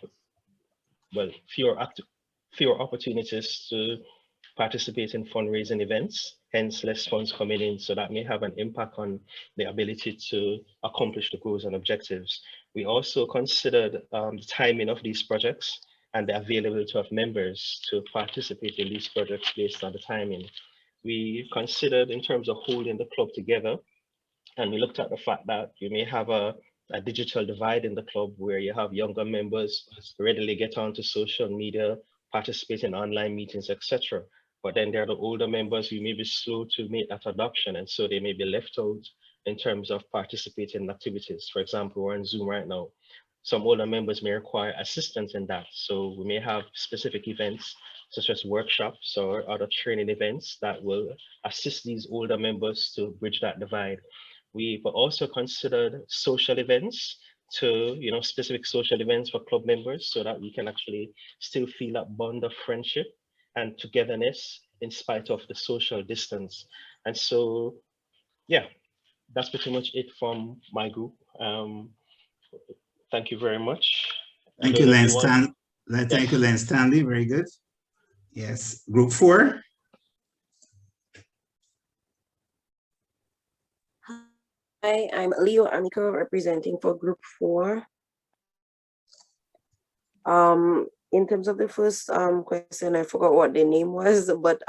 well, fewer opportunities to participate in fundraising events, hence less funds coming in. So that may have an impact on the ability to accomplish the goals and objectives. We also considered the timing of these projects and the availability of members to participate in these projects based on the timing. We considered in terms of holding the club together, and we looked at the fact that you may have a digital divide in the club where you have younger members readily get onto social media, participate in online meetings, etc. But then there are the older members who may be slow to make that adoption, and so they may be left out in terms of participating in activities. For example, we're on Zoom right now. Some older members may require assistance in that. So we may have specific events such as workshops or other training events that will assist these older members to bridge that divide. We've also considered social events to, specific social events for club members so that we can actually still feel that bond of friendship and togetherness in spite of the social distance. And so, yeah, that's pretty much it from my group. Thank you very much. Thank you, Len Stanley. Thank you, Len Stanley. Very good. Yes, Group 4. Hi, I'm Leo Amico representing for Group 4. In terms of the first question, I forgot what the name was, but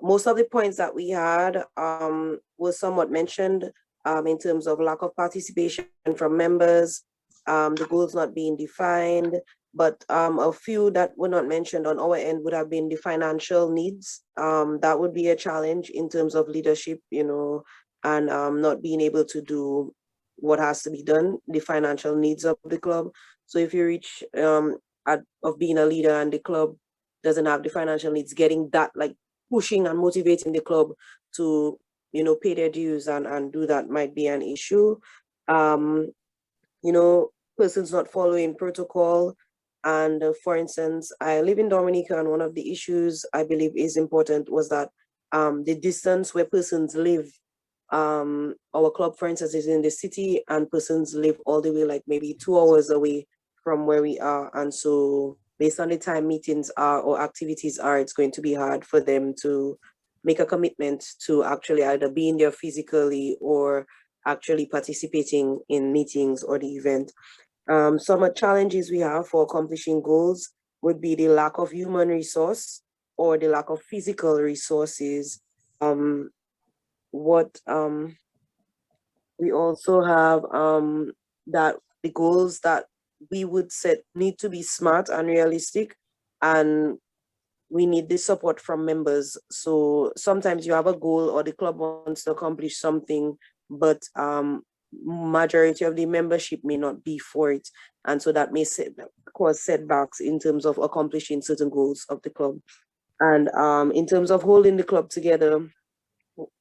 most of the points that we had were somewhat mentioned in terms of lack of participation from members, the goals not being defined, but a few that were not mentioned on our end would have been the financial needs. That would be a challenge in terms of leadership, you know, and not being able to do what has to be done, the financial needs of the club. So if you reach of being a leader and the club doesn't have the financial needs, getting that, like pushing and motivating the club to, you know, pay their dues and do that might be an issue. You know, persons not following protocol. And for instance, I live in Dominica, and one of the issues I believe is important was that the distance where persons live. Our club, for instance, is in the city, and persons live all the way, like maybe 2 hours away from where we are. And so based on the time meetings are or activities are, it's going to be hard for them to make a commitment to actually either being there physically or actually participating in meetings or the event. Some challenges we have for accomplishing goals would be the lack of human resource or the lack of physical resources. We also have that the goals that we would set need to be smart and realistic, and we need the support from members. So sometimes you have a goal or the club wants to accomplish something, but majority of the membership may not be for it. And so that may cause setbacks in terms of accomplishing certain goals of the club. And in terms of holding the club together,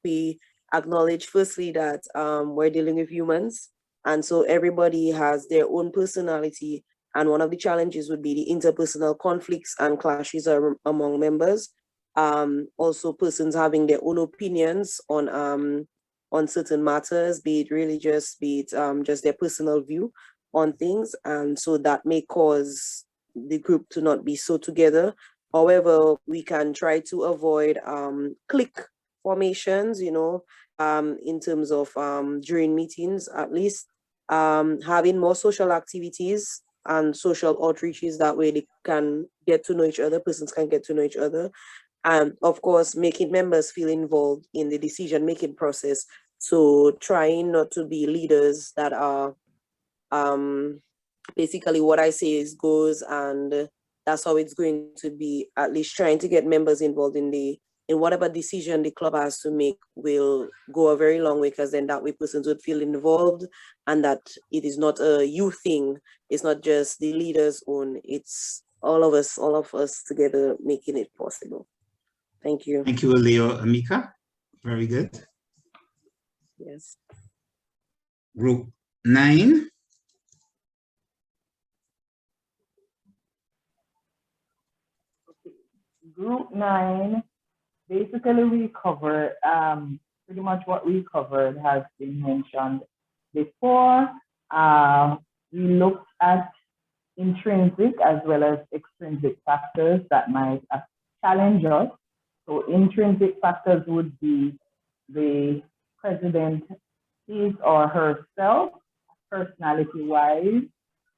we acknowledge firstly that we're dealing with humans. And so everybody has their own personality. And one of the challenges would be the interpersonal conflicts and clashes among members. Also persons having their own opinions on certain matters, be it religious, be it just their personal view on things. And so that may cause the group to not be so together. However, we can try to avoid clique formations, you know, in terms of during meetings, at least having more social activities and social outreaches. That way they can get to know each other, persons can get to know each other. And of course, making members feel involved in the decision-making process. So trying not to be leaders that are basically what I say is goes, and that's how it's going to be. At least trying to get members involved in whatever decision the club has to make will go a very long way, because then that way persons would feel involved, and that it is not a you thing. It's not just the leaders own, it's all of us together making it possible. Thank you. Thank you, Leo. Amika, very good. Yes. Group 9. Group 9, basically we cover pretty much what we covered has been mentioned before. We looked at intrinsic as well as extrinsic factors that might challenge us. So intrinsic factors would be the president, his or herself, personality-wise,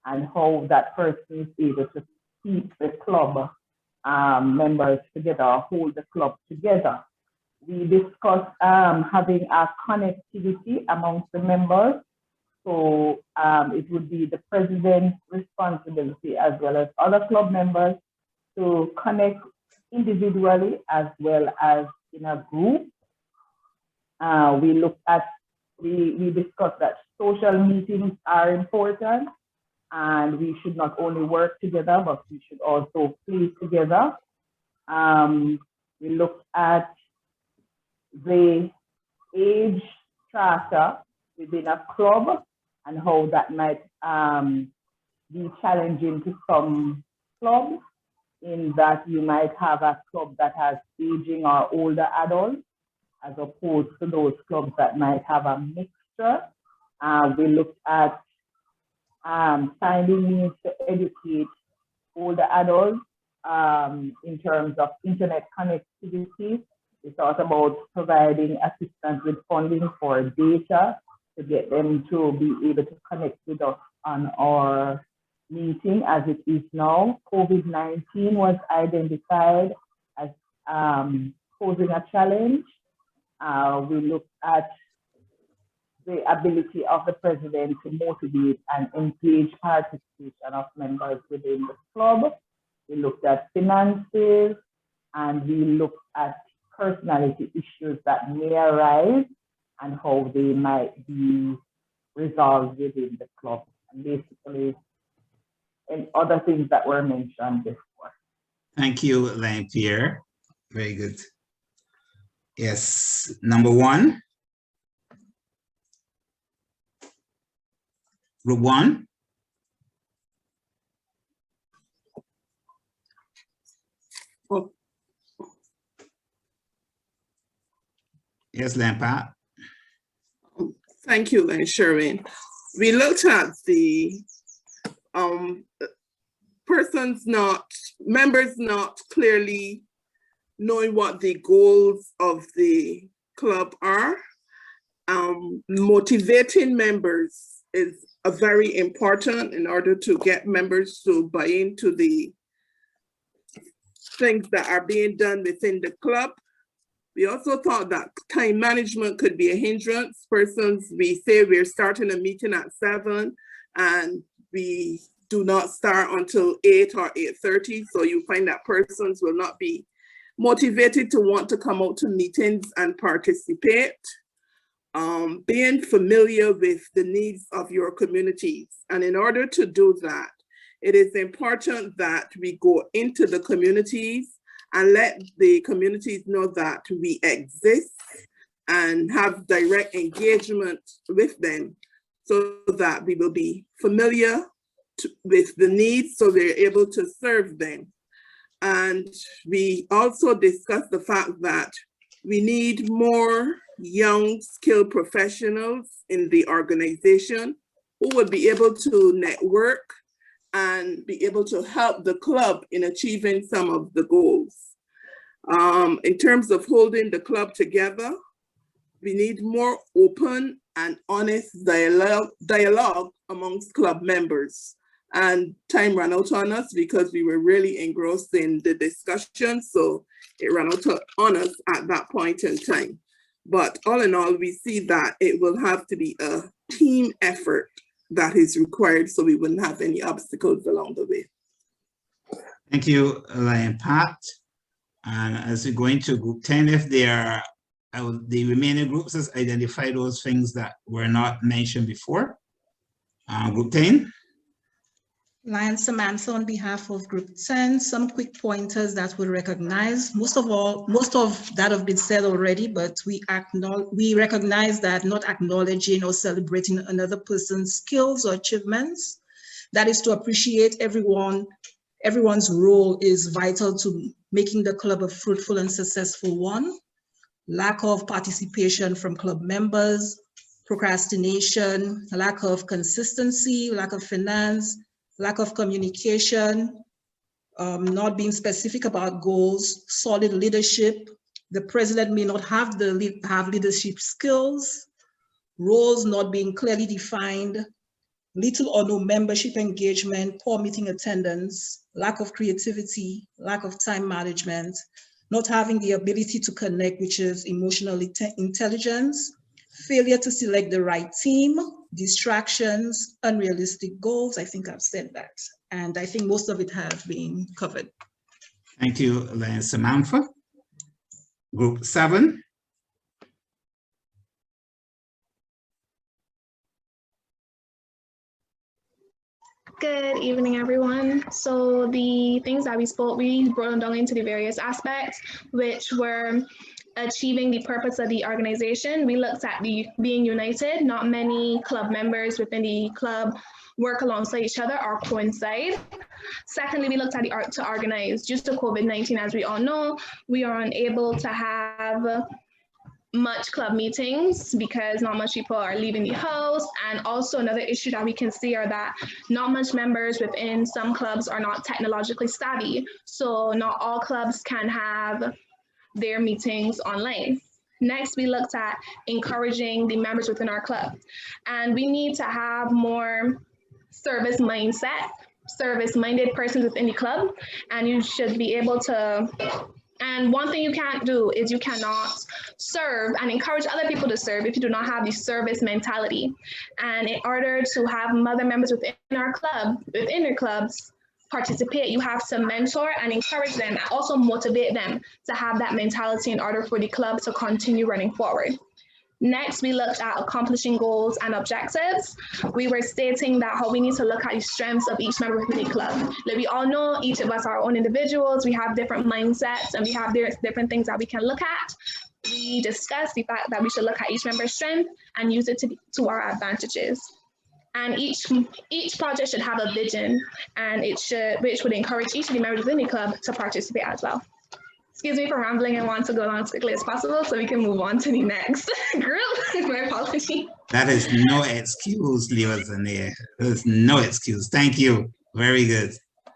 and how that person is able to keep the club members together, hold the club together. We discussed having a connectivity amongst the members. So it would be the president's responsibility as well as other club members to connect individually as well as in a group. We discussed that social meetings are important, and we should not only work together, but we should also play together. We looked at the age strata within a club and how that might be challenging to some clubs, in that you might have a club that has aging or older adults, as opposed to those clubs that might have a mixture. We looked at finding means to educate older adults in terms of internet connectivity. We thought about providing assistance with funding for data to get them to be able to connect with us on our meeting as it is now. COVID-19 was identified as posing a challenge. We looked at the ability of the president to motivate and engage participation of members within the club. We looked at finances, and we looked at personality issues that may arise and how they might be resolved within the club, and basically and other things that were mentioned before. Thank you, Elaine Pierre. Very good. Yes, number 1. Group 1. Oh. Yes, Lampat. Thank you, Len Sherwin. We looked at the members not clearly knowing what the goals of the club are. Motivating members is very important in order to get members to buy into the things that are being done within the club. We also thought that time management could be a hindrance. We say we're starting a meeting at 7 and we do not start until 8 or 8:30. So you find that persons will not be motivated to want to come out to meetings and participate. Being familiar with the needs of your communities. And in order to do that, it is important that we go into the communities and let the communities know that we exist and have direct engagement with them so that we will be familiar with the needs so we're able to serve them. And we also discussed the fact that we need more young skilled professionals in the organization who would be able to network and be able to help the club in achieving some of the goals. In terms of holding the club together, we need more open and honest dialogue amongst club members. And time ran out on us because we were really engrossed in the discussion, so it ran out on us at that point in time. But all in all, we see that it will have to be a team effort that is required so we wouldn't have any obstacles along the way. Thank you, Lion Pat. And as we go into group 10, if there are the remaining groups, has identify those things that were not mentioned before. Group 10. Lion Samantha, on behalf of Group 10, some quick pointers that we recognize. Most of that have been said already, but we recognize that not acknowledging or celebrating another person's skills or achievements, that is to appreciate everyone's role is vital to making the club a fruitful and successful one. Lack of participation from club members, procrastination, lack of consistency, lack of finance, lack of communication, not being specific about goals, solid leadership. The president may not have leadership skills, roles not being clearly defined, little or no membership engagement, poor meeting attendance, lack of creativity, lack of time management, not having the ability to connect, which is emotional intelligence, failure to select the right team, distractions, unrealistic goals. I think I've said that. And I think most of it has been covered. Thank you, Lion Samantha. Group 7. Good evening, everyone. So the things that we broke them down into the various aspects, which were achieving the purpose of the organization. We looked at the being united. Not many club members within the club work alongside each other or coincide. Secondly, we looked at the art to organize. Due to COVID-19, as we all know, we are unable to have much club meetings because not much people are leaving the house. And also another issue that we can see are that not much members within some clubs are not technologically savvy. So not all clubs can have their meetings online. Next, we looked at encouraging the members within our club. And we need to have more service mindset, service-minded persons within the club. And you should be able to And one thing you can't do is you cannot serve and encourage other people to serve if you do not have the service mentality. And in order to have other members within our club, within your clubs, participate, you have to mentor and encourage them and also motivate them to have that mentality in order for the club to continue running forward. Next, we looked at accomplishing goals and objectives. We were stating that how we need to look at the strengths of each member within the club. Like we all know, each of us are our own individuals. We have different mindsets and we have different things that we can look at. We discussed the fact that we should look at each member's strength and use it to our advantages. And each project should have a vision, and which would encourage each of the members within the club to participate as well. Excuse me for rambling. I want to go on as quickly as possible so we can move on to the next group. My apology. That is no excuse, Leozania. There's no excuse. Thank you. Very good.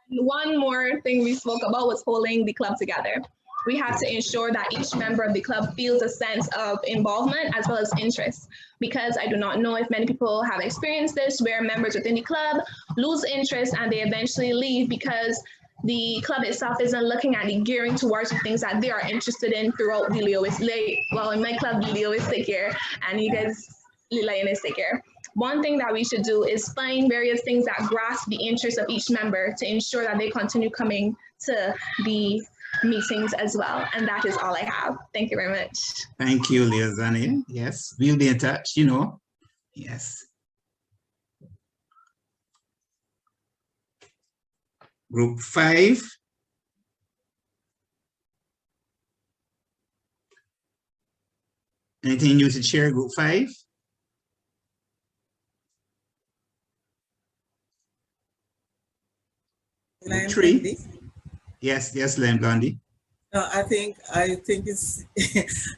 One more thing we spoke about was holding the club together. We have to ensure that each member of the club feels a sense of involvement as well as interest, because I do not know if many people have experienced this, where members within the club lose interest and they eventually leave because the club itself isn't looking at the gearing towards the things that they are interested in throughout the Leoistic. Well, in my club, the Leoistic year, and you guys, the Lionistic year. One thing that we should do is find various things that grasp the interest of each member to ensure that they continue coming to the meetings as well. And that is all I have. Thank you very much. Thank you, Leozania. Yes, we'll be in touch, you know. Yes. Group 5. Anything new to share, Group 5? Group 3. Yes, Lion Blondie. No, I think it's,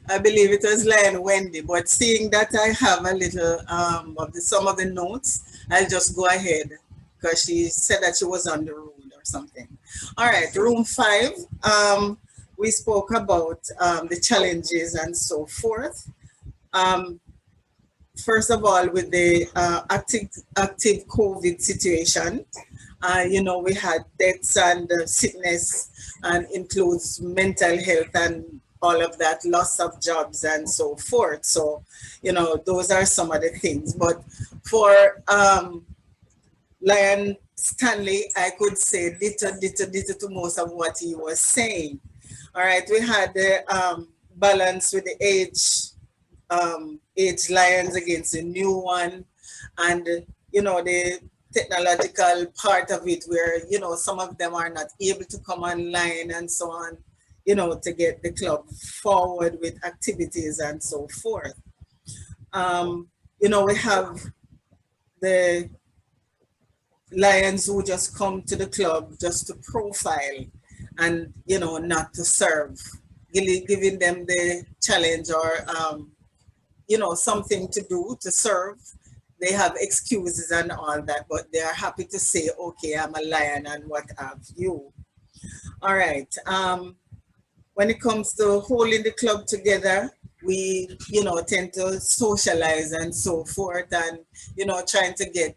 I believe it was Lion Wendy, but seeing that I have a little of some of the notes, I'll just go ahead because she said that she was on the road or something. All right, room 5, we spoke about the challenges and so forth. First of all, with the active COVID situation, you know, we had deaths and sickness, and includes mental health and all of that, loss of jobs and so forth. So, you know, those are some of the things. But for Lion Stanley, I could say little to most of what he was saying. All right, we had the balance with the age lions against the new one, and you know, the technological part of it where, you know, some of them are not able to come online and so on, you know, to get the club forward with activities and so forth. You know, we have the lions who just come to the club just to profile and, you know, not to serve, giving them the challenge or, you know, something to do to serve. They have excuses and all that, but they are happy to say, okay, I'm a lion and what have you. All right. When it comes to holding the club together, we, you know, tend to socialize and so forth and, you know, trying to get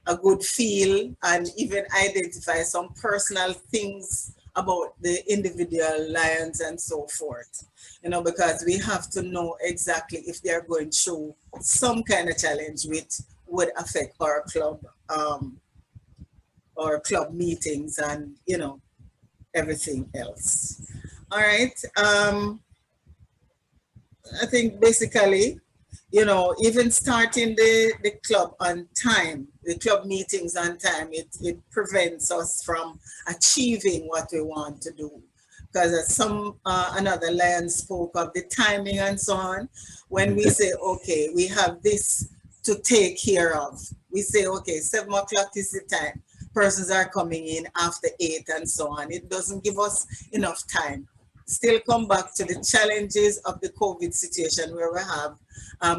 a good feel and even identify some personal things about the individual lions and so forth, you know, because we have to know exactly if they're going through some kind of challenge which would affect our club or club meetings and, you know, everything else. All right. I think basically, you know, even starting the club on time, the club meetings on time, it prevents us from achieving what we want to do. Because as another lion spoke of the timing and so on, when we say, okay, we have this to take care of, we say, okay, 7 o'clock is the time. Persons are coming in after 8 and so on. It doesn't give us enough time. Still come back to the challenges of the COVID situation where we have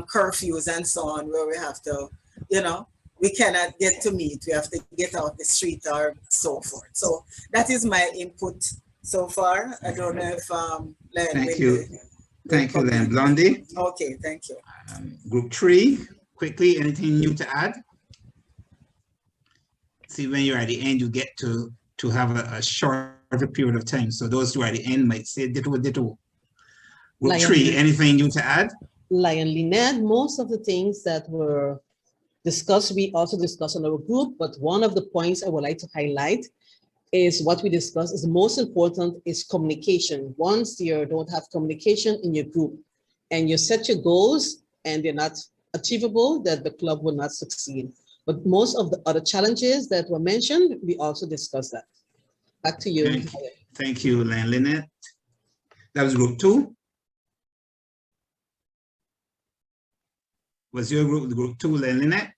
curfews and so on, where we have to, you know, we cannot get to meet. We have to get out the street or so forth. So that is my input so far. I don't know if Thank you. Thank you, Len Blondie. Okay, thank you. Group 3, quickly, anything new to add? See, when you're at the end, you get to have a short shorter period of time. So those two at the end might say ditto, ditto. Group Lion. 3, anything new to add? Lion Lynette, most of the things that were discussed, we also discussed in our group, but one of the points I would like to highlight is what we discussed is the most important is communication. Once you don't have communication in your group and you set your goals and they're not achievable, that the club will not succeed. But most of the other challenges that were mentioned, we also discussed that. Back to you. Thank you, Lynette. That was group 2. Was your group 2, Lynette?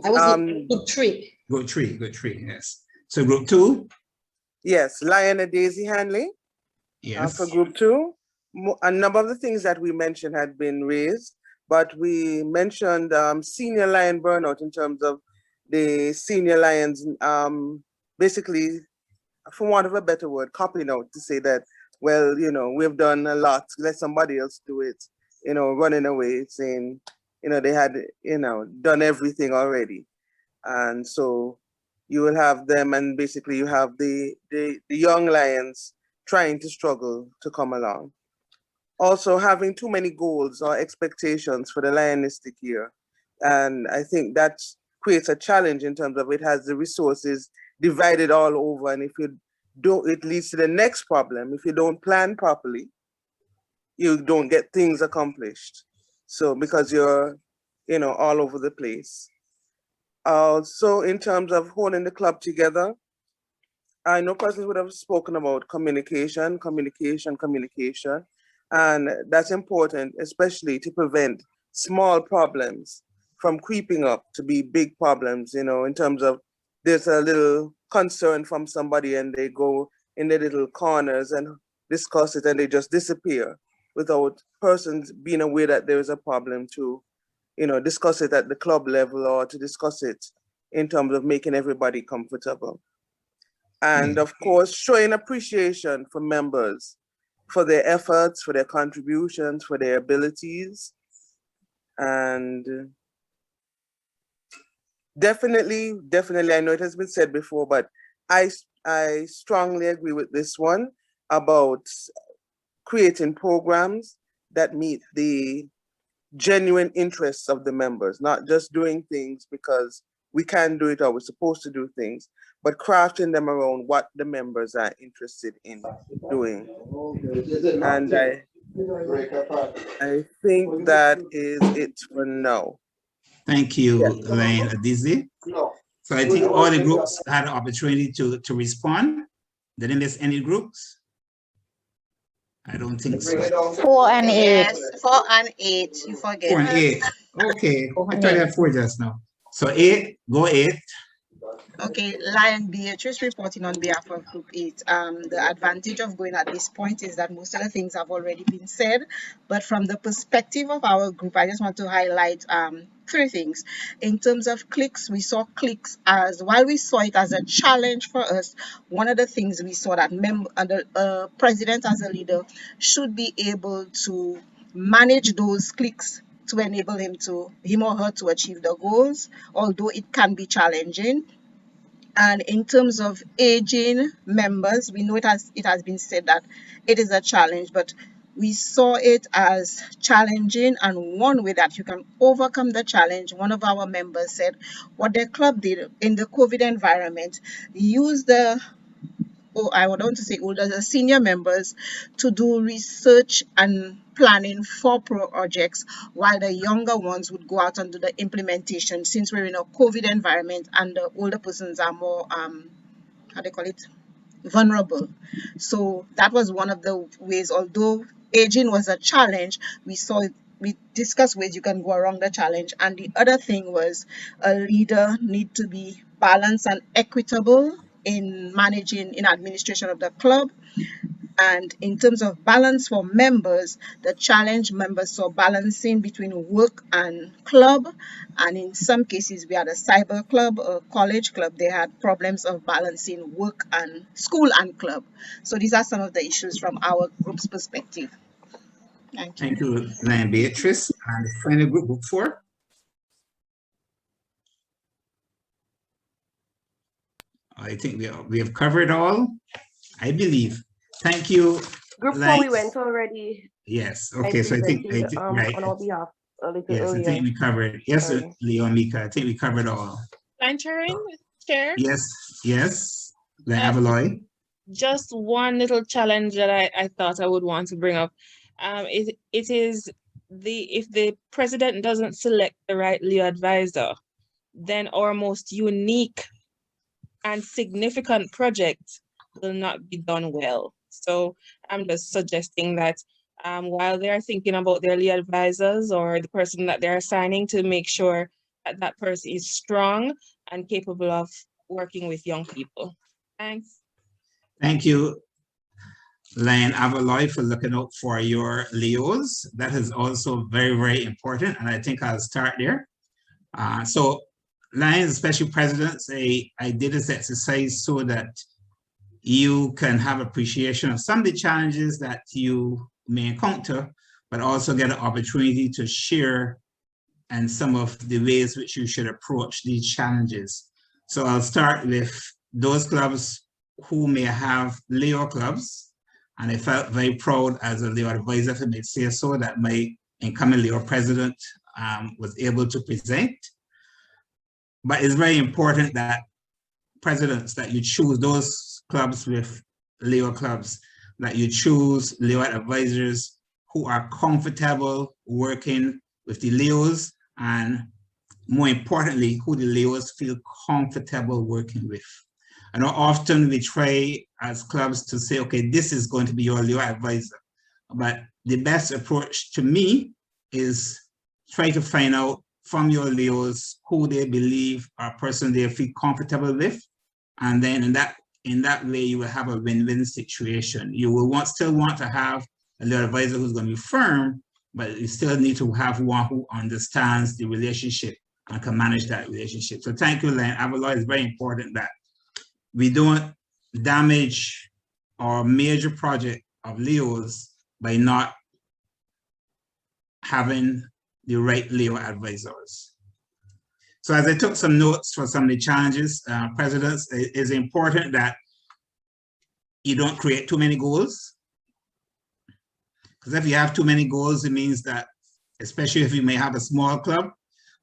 I was group 3. Group 3, yes. So group 2? Yes, Lion and Daisy Hanley. Yes. For group 2, a number of the things that we mentioned had been raised, but we mentioned senior lion burnout in terms of the senior lions, basically, for want of a better word, copying out to say that, well, you know, we've done a lot, let somebody else do it, you know, running away, saying, you know, they had, you know, done everything already. And so you will have them, and basically you have the young lions trying to struggle to come along. Also having too many goals or expectations for the lionistic year. And I think that creates a challenge in terms of it has the resources divided all over. And if you don't, it leads to the next problem. If you don't plan properly, you don't get things accomplished. So because you're, you know, all over the place. So in terms of holding the club together, I know persons would have spoken about communication. And that's important, especially to prevent small problems from creeping up to be big problems, you know, in terms of there's a little concern from somebody and they go in their little corners and discuss it and they just disappear without persons being aware that there is a problem to, you know, discuss it at the club level or to discuss it in terms of making everybody comfortable. And of course, showing appreciation for members, for their efforts, for their contributions, for their abilities. And definitely, I know it has been said before, but I strongly agree with this one about creating programs that meet the genuine interests of the members, not just doing things because we can do it or we're supposed to do things, but crafting them around what the members are interested in doing. And I think that is it for now. Thank you, Elaine Adizi. So I think all the groups had an opportunity to respond. Did I miss any groups? I don't think so. 4 and 8. Yes, 4 and 8, you forget. 4 and 8. Okay, I thought I had 4 just now. So 8, go 8. Okay, Lion Beatrice reporting on behalf of Group 8. The advantage of going at this point is that most of the things have already been said, but from the perspective of our group, I just want to highlight 3 things. In terms of cliques, we saw cliques as, while we saw it as a challenge for us, one of the things we saw that the president as a leader should be able to manage those cliques to enable him or her to achieve the goals, although it can be challenging. And in terms of aging members, we know it has been said that it is a challenge, but we saw it as challenging, and one way that you can overcome the challenge, one of our members said what their club did in the COVID environment, use the senior members to do research and planning for projects, while the younger ones would go out and do the implementation, since we're in a COVID environment and the older persons are more, vulnerable. So that was one of the ways, although aging was a challenge, we discussed ways you can go around the challenge. And the other thing was a leader need to be balanced and equitable in administration of the club. And in terms of balance for members, the challenge members saw balancing between work and club. And in some cases, we had a cyber club, a college club. They had problems of balancing work and school and club. So these are some of the issues from our group's perspective. Thank you. Thank you, Elaine Beatrice. And the final group 4. I think we have covered all, I believe. Thank you. Group 4 we Lance. went already. Yes, okay, so I think, right. On our behalf a little Yes, earlier. I think we covered, yes, Sorry. Leo, Mika, I think we covered all. Entering, Chair? Yes, then Avaloy. Just one little challenge that I thought I would want to bring up. It is if the president doesn't select the right Leo advisor, then our most unique and significant project will not be done well. So I'm just suggesting that while they're thinking about their Leo advisors or the person that they're assigning, to make sure that that person is strong and capable of working with young people. Thanks. Thank you, Lion Avaloy, for looking out for your Leos. That is also very, very important, and I think I'll start there. So Lions, special presidents, I did this exercise so that you can have appreciation of some of the challenges that you may encounter, but also get an opportunity to share and some of the ways which you should approach these challenges. So I'll start with those clubs who may have Leo clubs, and I felt very proud as a Leo advisor, if I may say so, that my incoming Leo president was able to present. But it's very important that presidents, that you choose those clubs with Leo clubs, that you choose Leo advisors who are comfortable working with the Leos, and more importantly, who the Leos feel comfortable working with. I know often we try as clubs to say, okay, this is going to be your Leo advisor. But the best approach to me is try to find out from your Leos who they believe are a person they feel comfortable with. And then in that way, you will have a win-win situation. You will still want to have a Leo advisor who's going to be firm, but you still need to have one who understands the relationship and can manage that relationship. So thank you, Len. Avaloy, it's very important that we don't damage our major project of Leos by not having the right Leo advisors. So as I took some notes for some of the challenges, presidents, it is important that you don't create too many goals. Because if you have too many goals, it means that, especially if you may have a small club,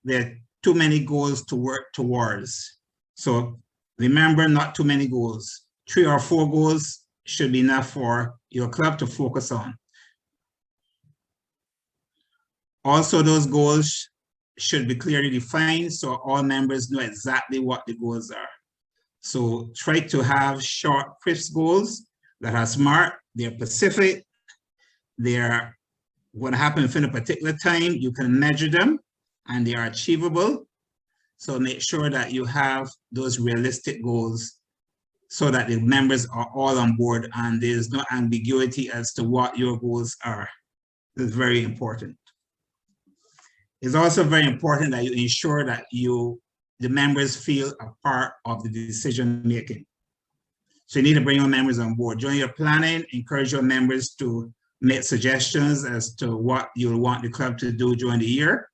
there are too many goals to work towards. So remember, not too many goals. 3 or 4 goals should be enough for your club to focus on. Also, those goals should be clearly defined so all members know exactly what the goals are. So try to have short, crisp goals that are smart, they're specific, they're going to happen within a particular time, you can measure them, and they are achievable. So make sure that you have those realistic goals so that the members are all on board and there's no ambiguity as to what your goals are. This is very important. It's also very important that you ensure that the members feel a part of the decision making. So you need to bring your members on board. During your planning, encourage your members to make suggestions as to what you want the club to do during the year,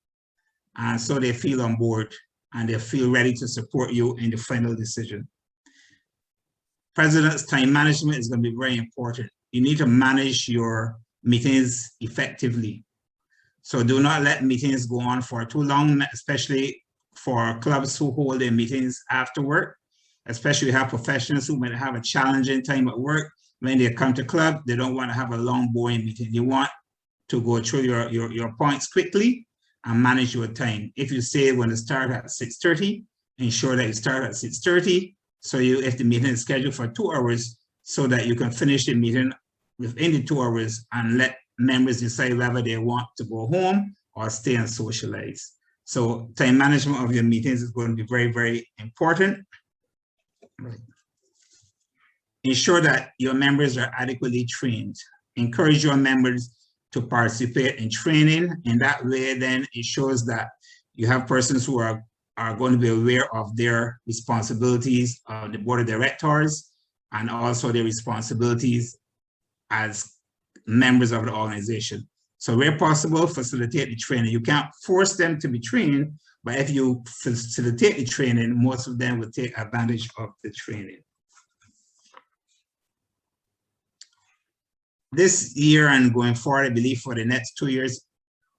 and so they feel on board and they feel ready to support you in the final decision. President's time management is going to be very important. You need to manage your meetings effectively. So do not let meetings go on for too long, especially for clubs who hold their meetings after work. Especially we have professionals who might have a challenging time at work. When they come to club, they don't want to have a long, boring meeting. You want to go through your points quickly and manage your time. If you say when to start at 6:30, ensure that you start at 6:30. So if the meeting is scheduled for 2 hours, so that you can finish the meeting within the 2 hours and let members decide whether they want to go home or stay and socialize. So time management of your meetings is going to be very, very important. Right. Ensure that your members are adequately trained. Encourage your members to participate in training. In that way, then it shows that you have persons who are going to be aware of their responsibilities on the board of directors and also their responsibilities as members of the organization. So where possible, facilitate the training. You can't force them to be trained, But if you facilitate the training, most of them will take advantage of the training. This year and going forward, I believe for the next 2 years,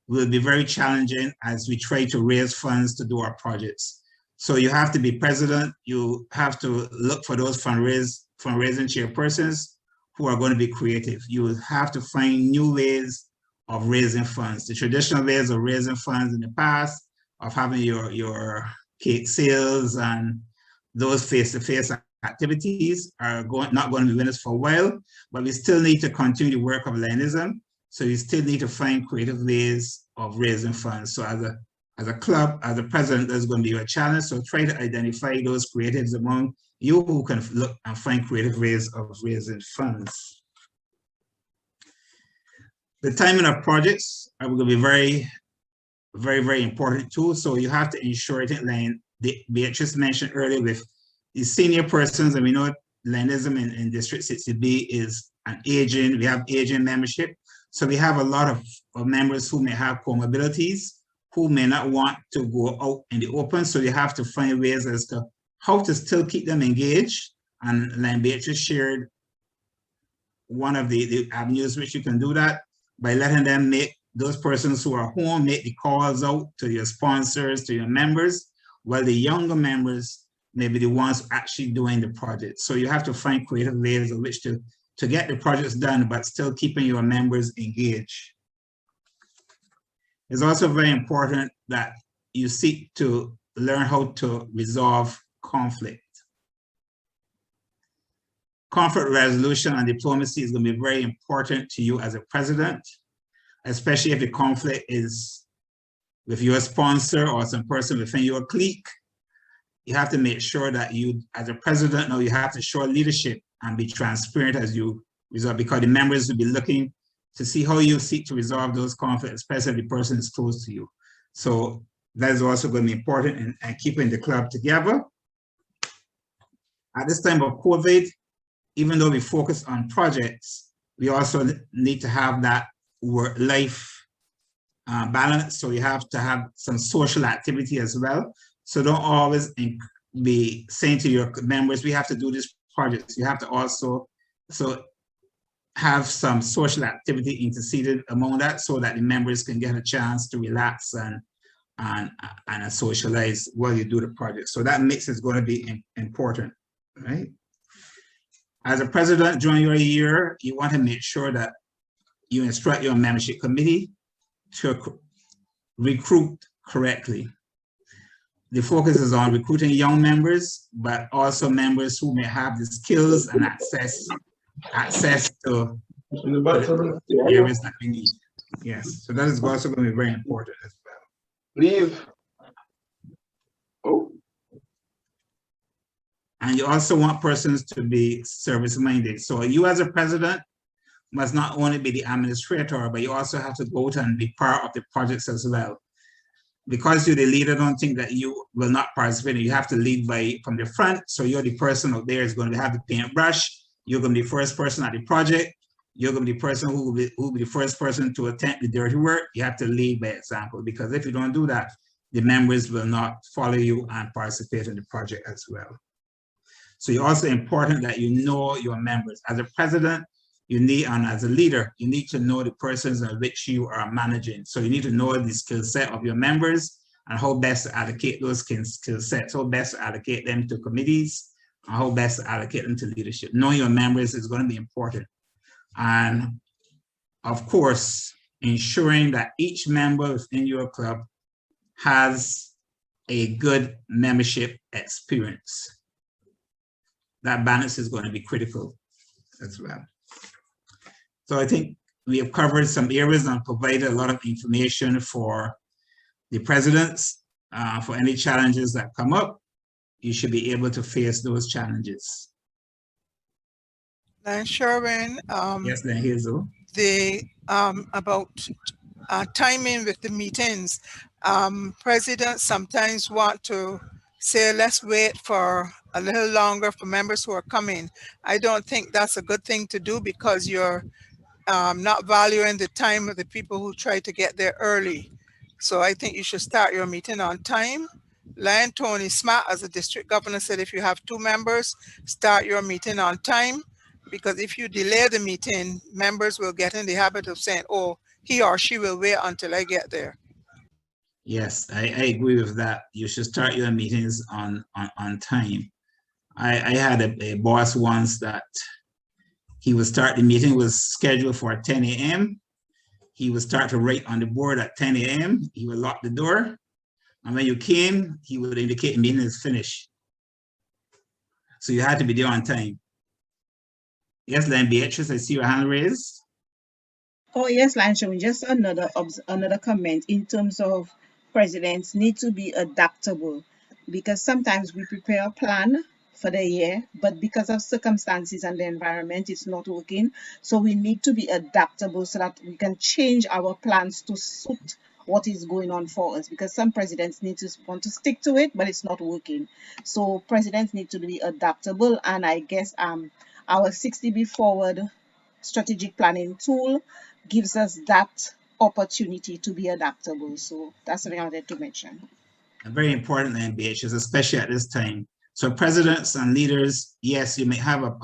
will be very challenging as we try to raise funds to do our projects. So you have to be president, you have to look for those fundraising chairpersons who are going to be creative. You will have to find new ways of raising funds. The traditional ways of raising funds in the past, of having your cake sales and those face-to-face activities are not going to be winners for a while, but we still need to continue the work of Lionism. So you still need to find creative ways of raising funds. So as a club, as a president, there's going to be a challenge. So try to identify those creatives among you who can look and find creative ways of raising funds. The timing of projects are going to be very, very important too. So you have to ensure, I think Beatrice mentioned earlier with the senior persons, and we know Lionism in District 60B is we have aging membership. So we have a lot of members who may have comorbidities, who may not want to go out in the open. So you have to find ways as to how to still keep them engaged. And like Beatrice shared, one of the avenues which you can do that by letting them make those persons who are home make the calls out to your sponsors, to your members, while the younger members may be the ones actually doing the project. So you have to find creative ways of which to get the projects done, but still keeping your members engaged. It's also very important that you seek to learn how to resolve conflict. Conflict resolution and diplomacy is going to be very important to you as a president, especially if the conflict is with your sponsor or some person within your clique. You have to make sure that you, as a president, know you have to show leadership and be transparent as you resolve, because the members will be looking to see how you seek to resolve those conflicts, especially if the person is close to you. So that is also going to be important in keeping the club together. At this time of COVID, even though we focus on projects, we also need to have that work-life balance. So you have to have some social activity as well. So don't always be saying to your members, we have to do this project. You have to also have some social activity interceded among that so that the members can get a chance to relax and socialize while you do the project. So that mix is going to be important, right? As a president during your year, you want to make sure that you instruct your membership committee to recruit correctly. The focus is on recruiting young members, but also members who may have the skills and access to the areas that we need. Yes, so that is also going to be very important as well. Leave. Oh. And you also want persons to be service-minded. So you as a president must not only be the administrator, but you also have to go out and be part of the projects as well. Because you're the leader, don't think that you will not participate. You have to lead from the front. So you're the person out there is going to have the paintbrush. You're going to be the first person at the project. You're going to be the person who will be the first person to attempt the dirty work. You have to lead by example, because if you don't do that, the members will not follow you and participate in the project as well. So it's also important that you know your members. As a president, you need, and as a leader, you need to know the persons in which you are managing. So you need to know the skill set of your members and how best to allocate those skill sets, how best to allocate them to committees, and how best to allocate them to leadership. Knowing your members is going to be important. And of course, ensuring that each member within your club has a good membership experience. That balance is going to be critical as well. So I think we have covered some areas and provided a lot of information for the presidents. For any challenges that come up, you should be able to face those challenges. Then Sherwin, yes, then Hazel. About timing with the meetings, presidents sometimes want to say, let's wait for a little longer for members who are coming. I don't think that's a good thing to do, because you're not valuing the time of the people who try to get there early. So I think you should start your meeting on time. Lion Tony Smart, as the district governor, said if you have 2 members, start your meeting on time, because if you delay the meeting, members will get in the habit of saying, oh, he or she will wait until I get there. Yes, I agree with that. You should start your meetings on time. I had a boss once that he would start the meeting, was scheduled for 10 a.m. He would start to write on the board at 10 a.m. He would lock the door. And when you came, he would indicate the meeting is finished. So you had to be there on time. Yes, then Beatrice, I see your hand raised. Oh, yes, Lanshon, just another comment in terms of presidents need to be adaptable, because sometimes we prepare a plan for the year, but because of circumstances and the environment, it's not working. So we need to be adaptable so that we can change our plans to suit what is going on for us, because some presidents want to stick to it, but it's not working. So presidents need to be adaptable, and I guess our 60B Forward strategic planning tool gives us that opportunity to be adaptable. So that's something I wanted to mention. And very important in BHs, especially at this time. So presidents and leaders, yes, you may have a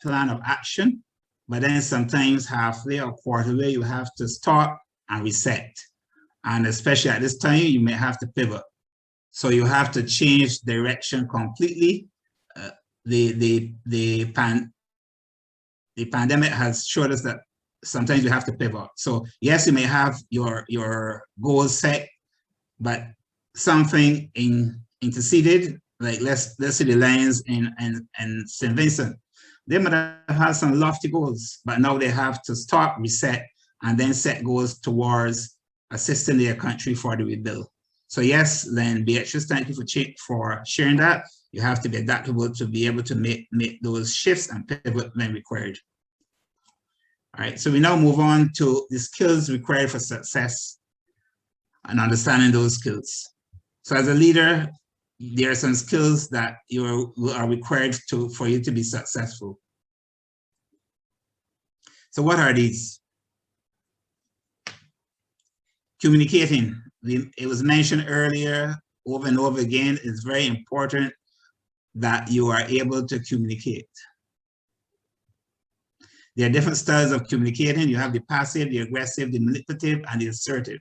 plan of action, but then sometimes halfway or quarterly, you have to stop and reset. And especially at this time, you may have to pivot. So you have to change direction completely. The pandemic has showed us that sometimes you have to pivot. So yes, you may have your goals set, but something interceded, like let's see the Lions and St. Vincent. They might have had some lofty goals, but now they have to stop, reset, and then set goals towards assisting their country for the rebuild. So yes, then Beatrice, thank you for sharing that. You have to be adaptable to be able to make those shifts and pivot when required. All right, so we now move on to the skills required for success and understanding those skills. So as a leader, there are some skills that are required for you to be successful. So what are these? Communicating. It was mentioned earlier, over and over again, it's very important that you are able to communicate. There are different styles of communicating. You have the passive, the aggressive, the manipulative, and the assertive.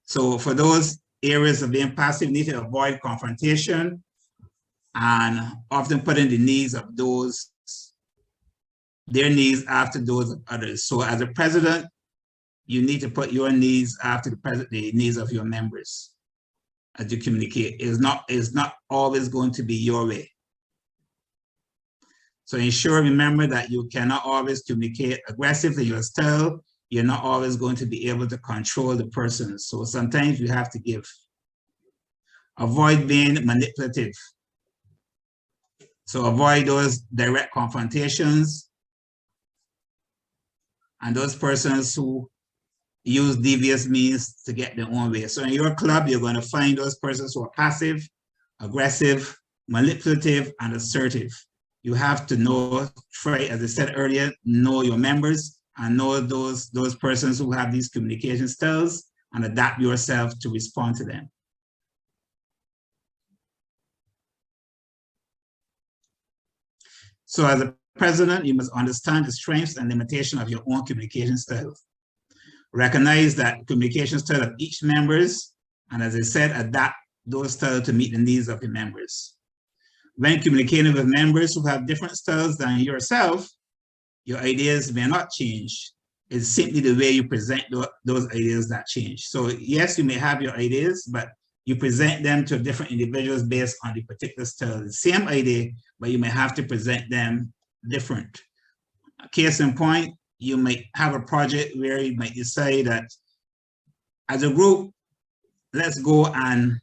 So for those areas of being passive, you need to avoid confrontation and often putting the needs of those, their needs after those of others. So as a president, you need to put your needs after the needs of your members as you communicate. It's not always going to be your way. So remember that you cannot always communicate aggressively your style. You're not always going to be able to control the person. So sometimes you have to give. Avoid being manipulative. So avoid those direct confrontations and those persons who use devious means to get their own way. So in your club, you're going to find those persons who are passive, aggressive, manipulative, and assertive. You have to know, as I said earlier, know your members and know those persons who have these communication styles and adapt yourself to respond to them. So as a president, you must understand the strengths and limitations of your own communication style. Recognize that communication style of each members, and as I said, adapt those styles to meet the needs of the members. When communicating with members who have different styles than yourself, your ideas may not change. It's simply the way you present those ideas that change. So yes, you may have your ideas, but you present them to different individuals based on the particular style. The same idea, but you may have to present them different. Case in point, you might have a project where you might decide that as a group, let's go and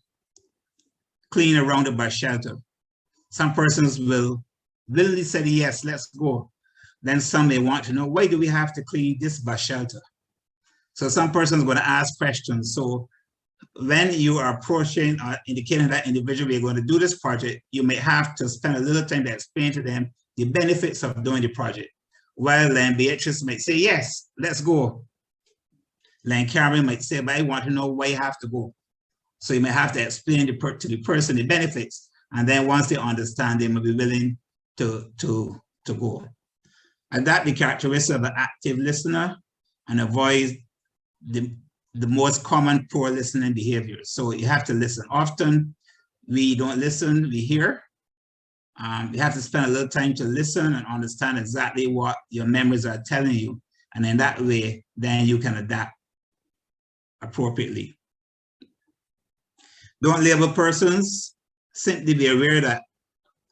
clean around the bus shelter. Some persons will willingly say, yes, let's go. Then some may want to know, why do we have to clean this bus shelter? So some persons are going to ask questions. So when you are approaching or indicating that individual, we're going to do this project, you may have to spend a little time to explain to them the benefits of doing the project. While then Beatrice might say, yes, let's go. Then Karen might say, but I want to know why you have to go. So you may have to explain to the person the benefits. And then once they understand, they may be willing to go. Adapt the characteristics of an active listener and avoid the most common poor listening behaviors. So you have to listen. Often we don't listen, we hear. You have to spend a little time to listen and understand exactly what your members are telling you. And in that way, then you can adapt appropriately. Don't label persons, simply be aware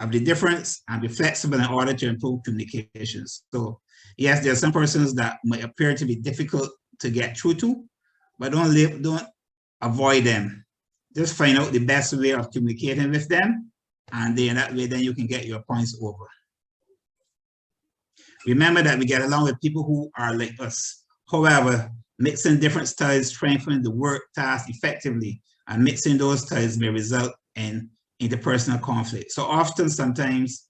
of the difference and be flexible in order to improve communications. So yes, there are some persons that might appear to be difficult to get through to, but don't avoid them. Just find out the best way of communicating with them, and then that way then you can get your points over. Remember that we get along with people who are like us. However, mixing different styles strengthens the work task effectively, and mixing those styles may result in interpersonal conflict. So often, sometimes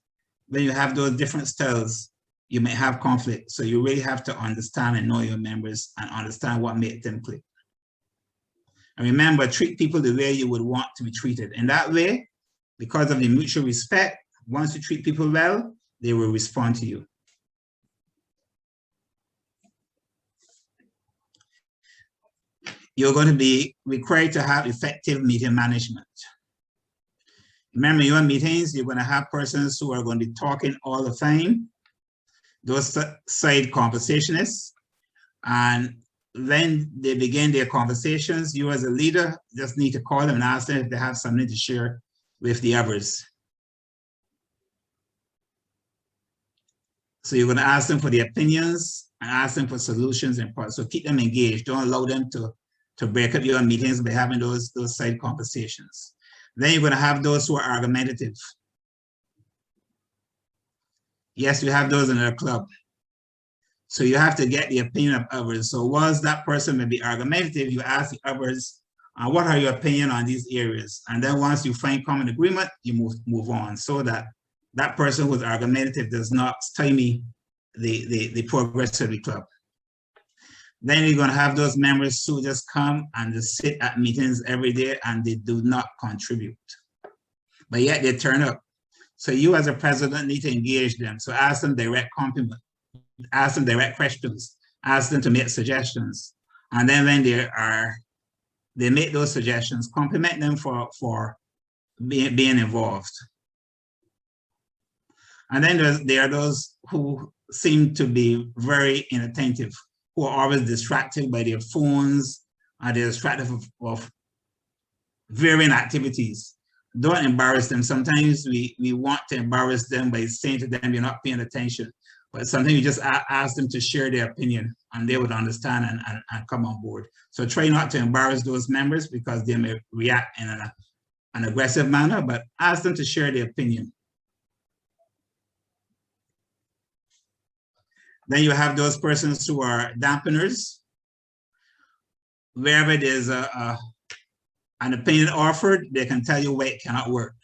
when you have those different styles, you may have conflict. So you really have to understand and know your members and understand what makes them click. And remember, treat people the way you would want to be treated. In that way, because of the mutual respect, once you treat people well, they will respond to you. You're going to be required to have effective meeting management. Remember, your meetings, you're going to have persons who are going to be talking all the time, those side conversationists. And when they begin their conversations, you as a leader just need to call them and ask them if they have something to share with the others. So you're going to ask them for their opinions and ask them for solutions and parts. So keep them engaged. Don't allow them to break up your meetings by having those side conversations. Then you're going to have those who are argumentative. Yes, you have those in our club. So you have to get the opinion of others. So once that person may be argumentative, you ask the others, what are your opinion on these areas? And then once you find common agreement, you move on, so that that person who's argumentative does not stymie the progress of the club. Then you're going to have those members who just come and just sit at meetings every day and they do not contribute, but yet they turn up. So you as a president need to engage them. So ask them direct compliment, ask them direct questions, ask them to make suggestions. And then when they make those suggestions, compliment them for being involved. And then there are those who seem to be very inattentive, who are always distracted by their phones, and they're distracted of varying activities. Don't embarrass them. Sometimes we want to embarrass them by saying to them, you're not paying attention. But sometimes you just ask them to share their opinion and they would understand and come on board. So try not to embarrass those members because they may react in an aggressive manner, but ask them to share their opinion. Then you have those persons who are dampeners. Wherever there's an opinion offered, they can tell you why it cannot work.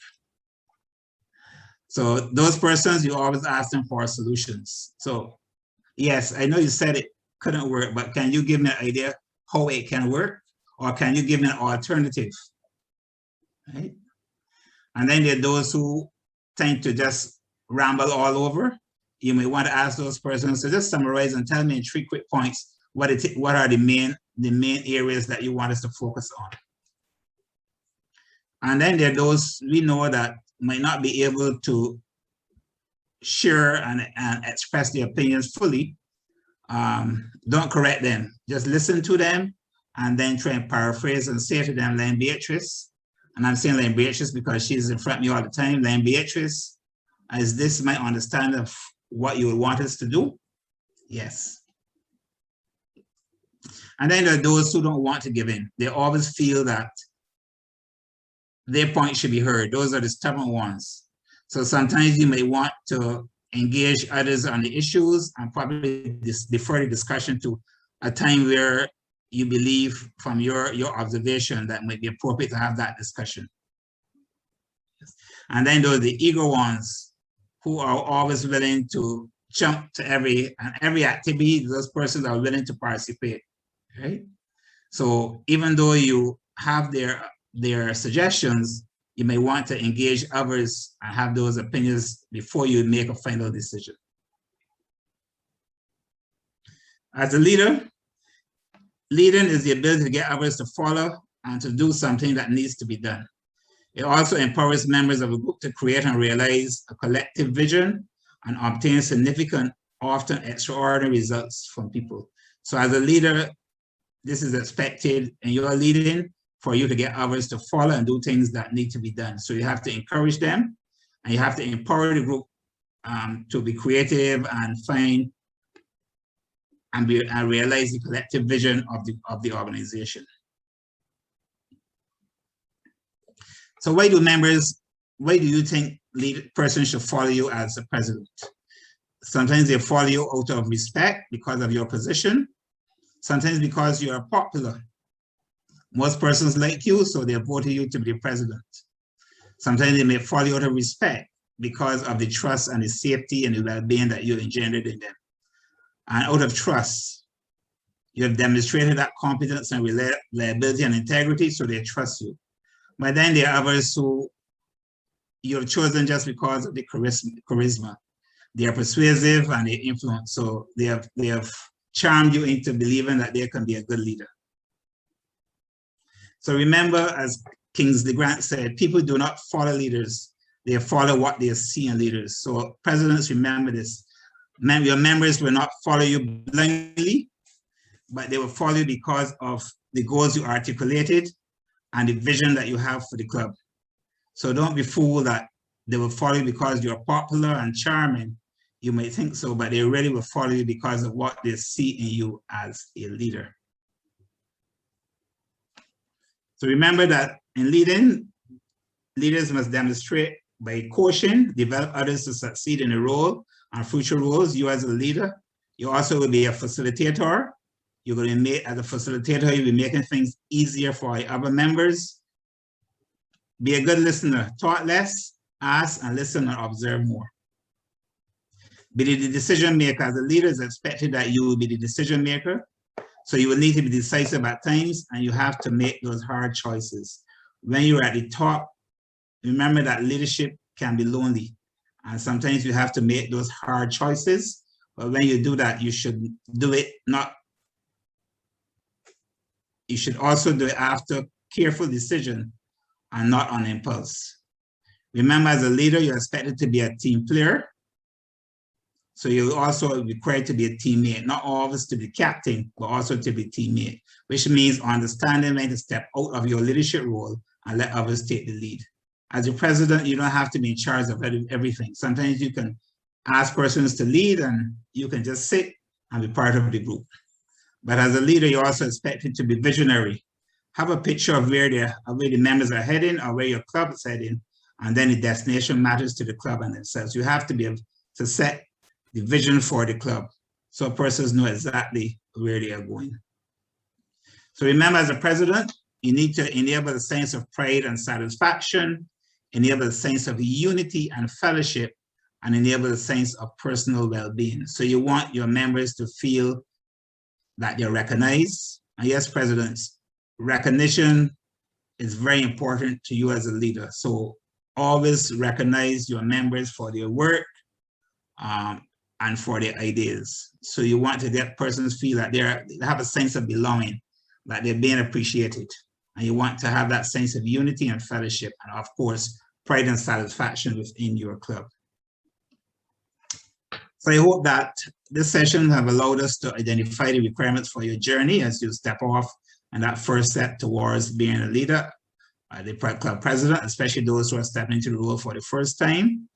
So those persons, you always ask them for solutions. So yes, I know you said it couldn't work, but can you give me an idea how it can work? Or can you give me an alternative? Right? And then there are those who tend to just ramble all over. You may want to ask those persons to just summarize and tell me in 3 quick points what are the main areas that you want us to focus on. And then there are those we know that might not be able to share and express their opinions fully. Don't correct them. Just listen to them and then try and paraphrase and say to them, Lane Beatrice, and I'm saying Lane Beatrice because she's in front of me all the time, Lane Beatrice, is this my understanding of what you would want us to do? Yes. And then there are those who don't want to give in. They always feel that their point should be heard. Those are the stubborn ones. So sometimes you may want to engage others on the issues and probably defer the discussion to a time where you believe from your observation that might be appropriate to have that discussion. And then there are the eager ones who are always willing to jump to every activity. Those persons are willing to participate, right? So even though you have their suggestions, you may want to engage others and have those opinions before you make a final decision. As a leader, leading is the ability to get others to follow and to do something that needs to be done. It also empowers members of a group to create and realize a collective vision and obtain significant, often extraordinary results from people. So as a leader, this is expected in your leading for you to get others to follow and do things that need to be done. So you have to encourage them, and you have to empower the group to be creative and find and realize the collective vision of the organization. So why do you think persons should follow you as the president? Sometimes they follow you out of respect because of your position. Sometimes because you are popular. Most persons like you, so they voted you to be the president. Sometimes they may follow you out of respect because of the trust and the safety and the well-being that you engendered in them. And out of trust, you have demonstrated that competence and reliability and integrity, so they trust you. But then there are others who you have chosen just because of the charisma. They are persuasive and they influence, so they have charmed you into believing that they can be a good leader. So remember, as Kingsley Grant said, people do not follow leaders, they follow what they see in leaders. So presidents, remember this. Your members will not follow you blindly, but they will follow you because of the goals you articulated and the vision that you have for the club. So don't be fooled that they will follow you because you're popular and charming. You may think so, but they really will follow you because of what they see in you as a leader. So remember that in leading, leaders must demonstrate by coaching, develop others to succeed in a role and future roles. You as a leader, you also will be a facilitator. You're going to make, as a facilitator, you'll be making things easier for other members. Be a good listener, talk less, ask and listen and observe more. Be the decision maker. As a leader, it's expected that you will be the decision maker. So you will need to be decisive at times and you have to make those hard choices. When you're at the top, remember that leadership can be lonely. And sometimes you have to make those hard choices. But when you do that, you should do it you should also do it after careful decision and not on impulse. Remember, as a leader, you're expected to be a team player. So you're also required to be a teammate, not always to be captain, but also to be teammate, which means understanding when to step out of your leadership role and let others take the lead. As a president, you don't have to be in charge of everything. Sometimes you can ask persons to lead and you can just sit and be part of the group. But as a leader, you're also expected to be visionary. Have a picture of where the members are heading or where your club is heading, and then the destination matters to the club and themselves. You have to be able to set the vision for the club so persons know exactly where they are going. So remember, as a president, you need to enable a sense of pride and satisfaction, enable a sense of unity and fellowship, and enable a sense of personal well-being. So you want your members to feel that they're recognized. And yes, presidents, recognition is very important to you as a leader. So always recognize your members for their work and for their ideas. So you want to get persons feel that they have a sense of belonging, that they're being appreciated. And you want to have that sense of unity and fellowship, and of course, pride and satisfaction within your club. So I hope that this session have allowed us to identify the requirements for your journey as you step off and that first step towards being a leader, the club president, especially those who are stepping into the role for the first time,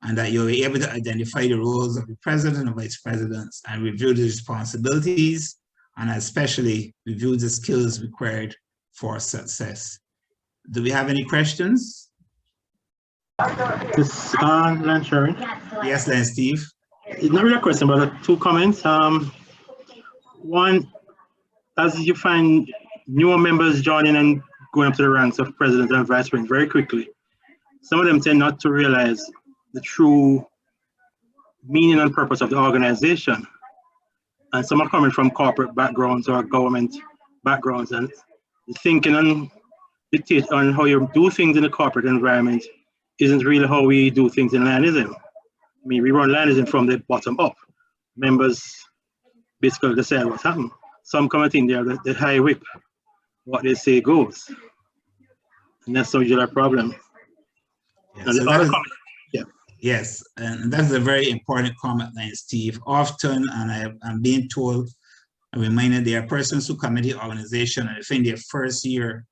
and that you'll be able to identify the roles of the president and vice presidents and review the responsibilities, and especially review the skills required for success. Do we have any questions? This Len Sherry. Yes, Len Steve. It's not really a question, but two comments. One, as you find newer members joining and going up to the ranks of president and vice president very quickly, some of them tend not to realize the true meaning and purpose of the organization. And some are coming from corporate backgrounds or government backgrounds, and thinking and dictate on how you do things in the corporate environment isn't really how we do things in Lionism. I mean, we run Lionism from the bottom up. Members basically decide what's happened. Some come in there, the high whip, what they say goes. And that's usually a problem. Yeah, And so the that other is, comment, yes, and that's a very important comment line, Steve. Often, and I'm being told, I'm reminded there are persons who come into the organization and if in their first year,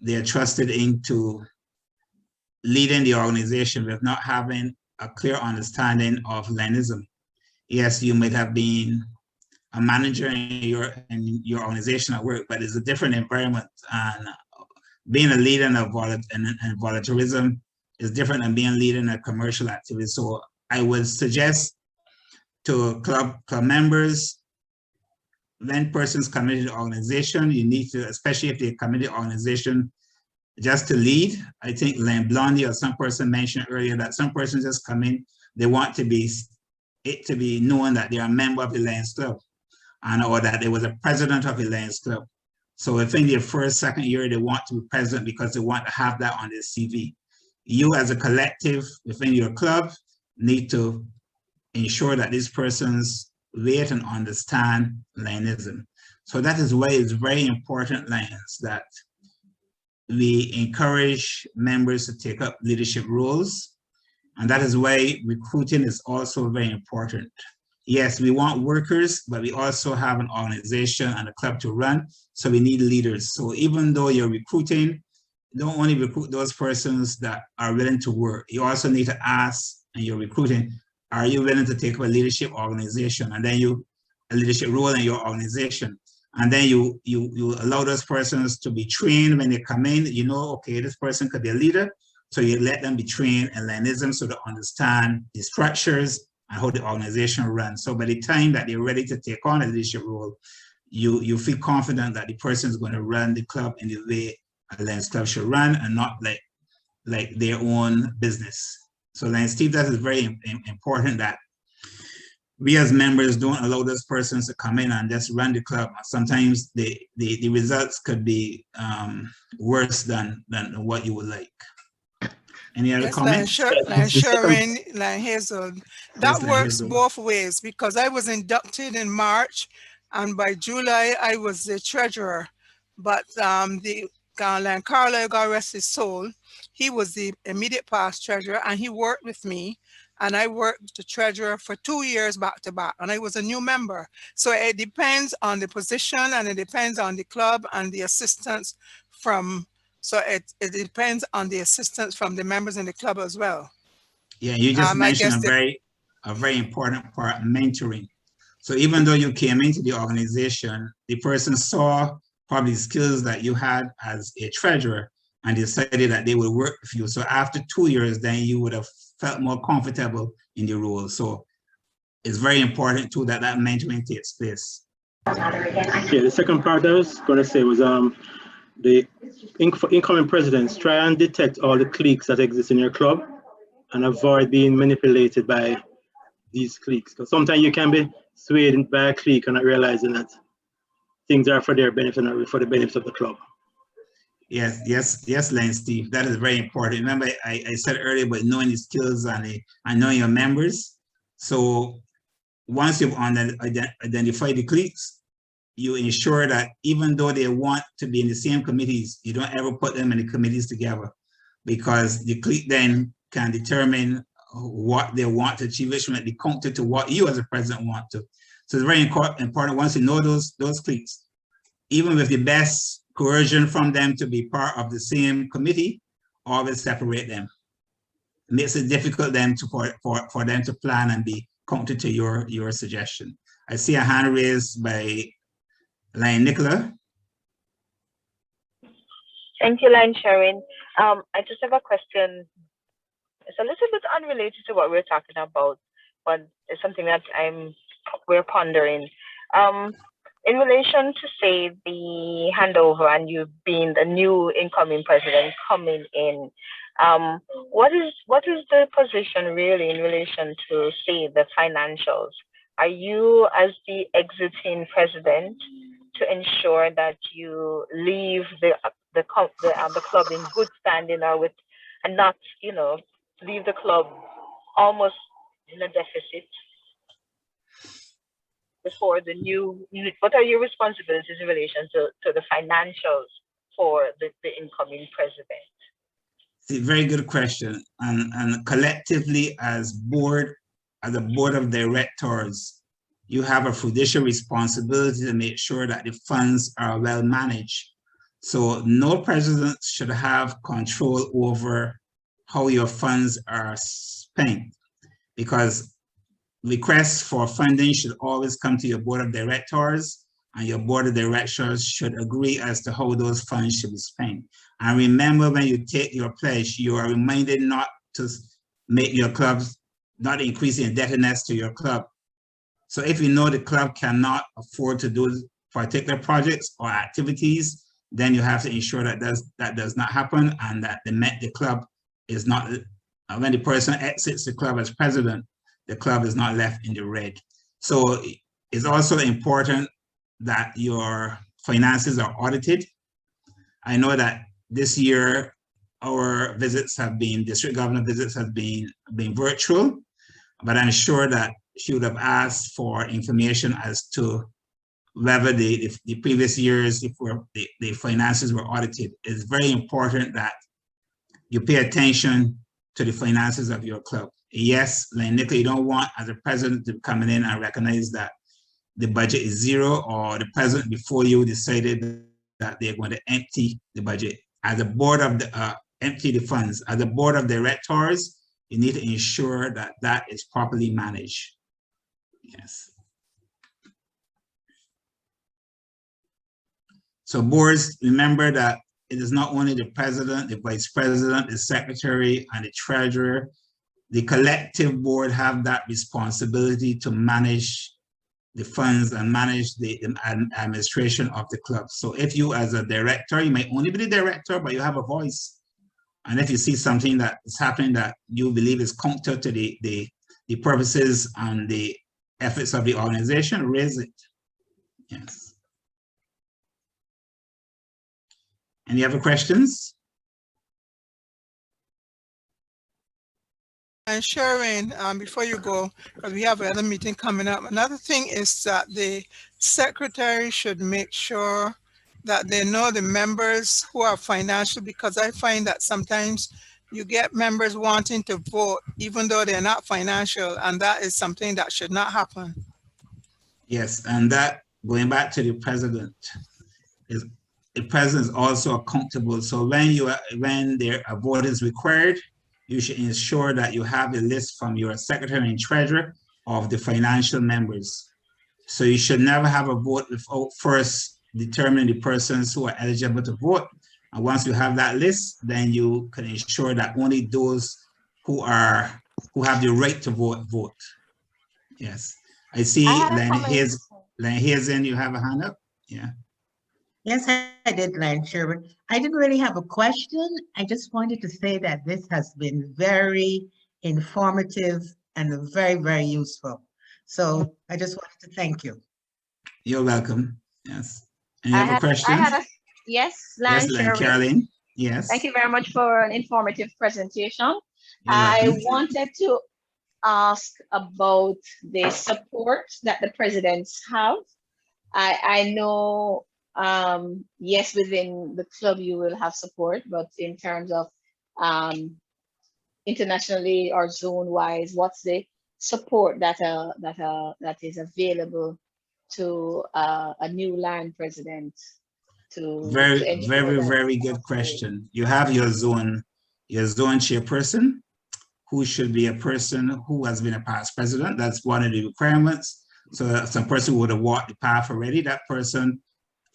they are trusted into leading the organization with not having a clear understanding of Lionism. Yes, you might have been a manager in your organization at work, but it's a different environment. And being a leader in volunteerism is different than being a leader in a commercial activity. So I would suggest to club members, when persons come into the organization, you need to, especially if they come into the organization just to lead. I think Len Blondie or some person mentioned earlier that some persons just come in, they want to be known that they are a member of the Lions Club and or that they was a president of the Lions Club. So if in their first, second year, they want to be president because they want to have that on their CV. You as a collective within your club need to ensure that these persons rate and understand Lionism. So that is why it's very important, Lions, that we encourage members to take up leadership roles. And that is why recruiting is also very important. Yes, we want workers, but we also have an organization and a club to run, so we need leaders. So even though you're recruiting, don't only recruit those persons that are willing to work. You also need to ask, and you're recruiting, are you willing to take up a leadership organization? And then a leadership role in your organization. And then you allow those persons to be trained when they come in. You know, okay, this person could be a leader. So you let them be trained in Lionism so they understand the structures and how the organization runs. So by the time that they're ready to take on a leadership role, you feel confident that the person is going to run the club in the way a Lions Club should run and not like their own business. So Lions Steve, that is very important that we as members don't allow those persons to come in and just run the club. Sometimes the results could be worse than what you would like. Any other comments? Like Sherwin, like Hazel. That Yes, works Hazel. both ways because I was inducted in March and by July I was the treasurer. But the Carlo, God rest his soul, he was the immediate past treasurer and he worked with me. And I worked the treasurer for 2 years back to back, and I was a new member. So it depends on the position and it depends on the club and the assistance from, so it depends on the assistance from the members in the club as well. Yeah, you just mentioned a very important part, mentoring. So even though you came into the organization, the person saw probably skills that you had as a treasurer and decided that they would work with you. So after 2 years, then you would have felt more comfortable in the role. So it's very important too that mentoring takes place. Yeah, the second part I was going to say was the incoming presidents try and detect all the cliques that exist in your club and avoid being manipulated by these cliques. Because sometimes you can be swayed by a clique and not realizing that things are for their benefit and not for the benefit of the club. Yes, Len Steve, that is very important. Remember, I said earlier about knowing the skills and knowing your members. So once you've identified the cliques, you ensure that even though they want to be in the same committees, you don't ever put them in the committees together, because the clique then can determine what they want to achieve, which might be counter to what you as a president want to. So it's very important once you know those cliques, even with the best coercion from them to be part of the same committee, always separate them. It makes it difficult then for them to plan and be counter to your suggestion. I see a hand raised by Lion Nicola. Thank you, Lion Sharon. I just have a question. It's a little bit unrelated to what we're talking about, but it's something that we're pondering. In relation to, say, the handover and you being the new incoming president coming in, what is the position really in relation to, say, the financials? Are you, as the exiting president, to ensure that you leave the club in good standing, or with, and not, you know, leave the club almost in a deficit before the new? What are your responsibilities in relation to the financials for the incoming president? It's a very good question. And collectively as a board of directors, you have a fiduciary responsibility to make sure that the funds are well managed. So no president should have control over how your funds are spent, because requests for funding should always come to your board of directors, and your board of directors should agree as to how those funds should be spent. And remember, when you take your pledge, you are reminded not to make your clubs, not increase indebtedness to your club. So if you know the club cannot afford to do particular projects or activities, then you have to ensure that that does not happen, and that the club is not, when the person exits the club as president, the club is not left in the red. So it's also important that your finances are audited. I know that this year our visits have been, district governor visits have been virtual, but I'm sure that she would have asked for information as to whether the previous years, if the finances were audited. It's very important that you pay attention to the finances of your club. Yes, like Nicola, you don't want as a president to come in and recognize that the budget is zero, or the president before you decided that they're going to empty the budget. As a board of empty the funds, as a board of directors, you need to ensure that that is properly managed. Yes. So boards, remember that it is not only the president, the vice president, the secretary, and the treasurer. The collective board have that responsibility to manage the funds and manage the administration of the club. So if you as a director, you may only be the director, but you have a voice. And if you see something that is happening that you believe is counter to the purposes and the efforts of the organization, raise it. Yes. Any other questions? And Sharon, before you go, because we have another meeting coming up, another thing is that the secretary should make sure that they know the members who are financial, because I find that sometimes you get members wanting to vote even though they're not financial, and that is something that should not happen. Yes, and that, going back to the president, is the president is also accountable. So when a vote is required, you should ensure that you have a list from your secretary and treasurer of the financial members. So you should never have a vote without first determining the persons who are eligible to vote. And once you have that list, then you can ensure that only those who have the right to vote. Yes. I see Len Hazen, you have a hand up? Yeah. Yes, I did, Len Sherman. I didn't really have a question. I just wanted to say that this has been very informative and very, very useful. So I just wanted to thank you. You're welcome. Yes. Any other questions? Yes, Yes, Caroline. Yes. Thank you very much for an informative presentation. I wanted to ask about the support that the presidents have. I know, yes, within the club you will have support, but in terms of internationally or zone-wise, what's the support that is available to a new land president? Very good question. You have your zone chairperson, who should be a person who has been a past president. That's one of the requirements. So some person would have walked the path already. That person's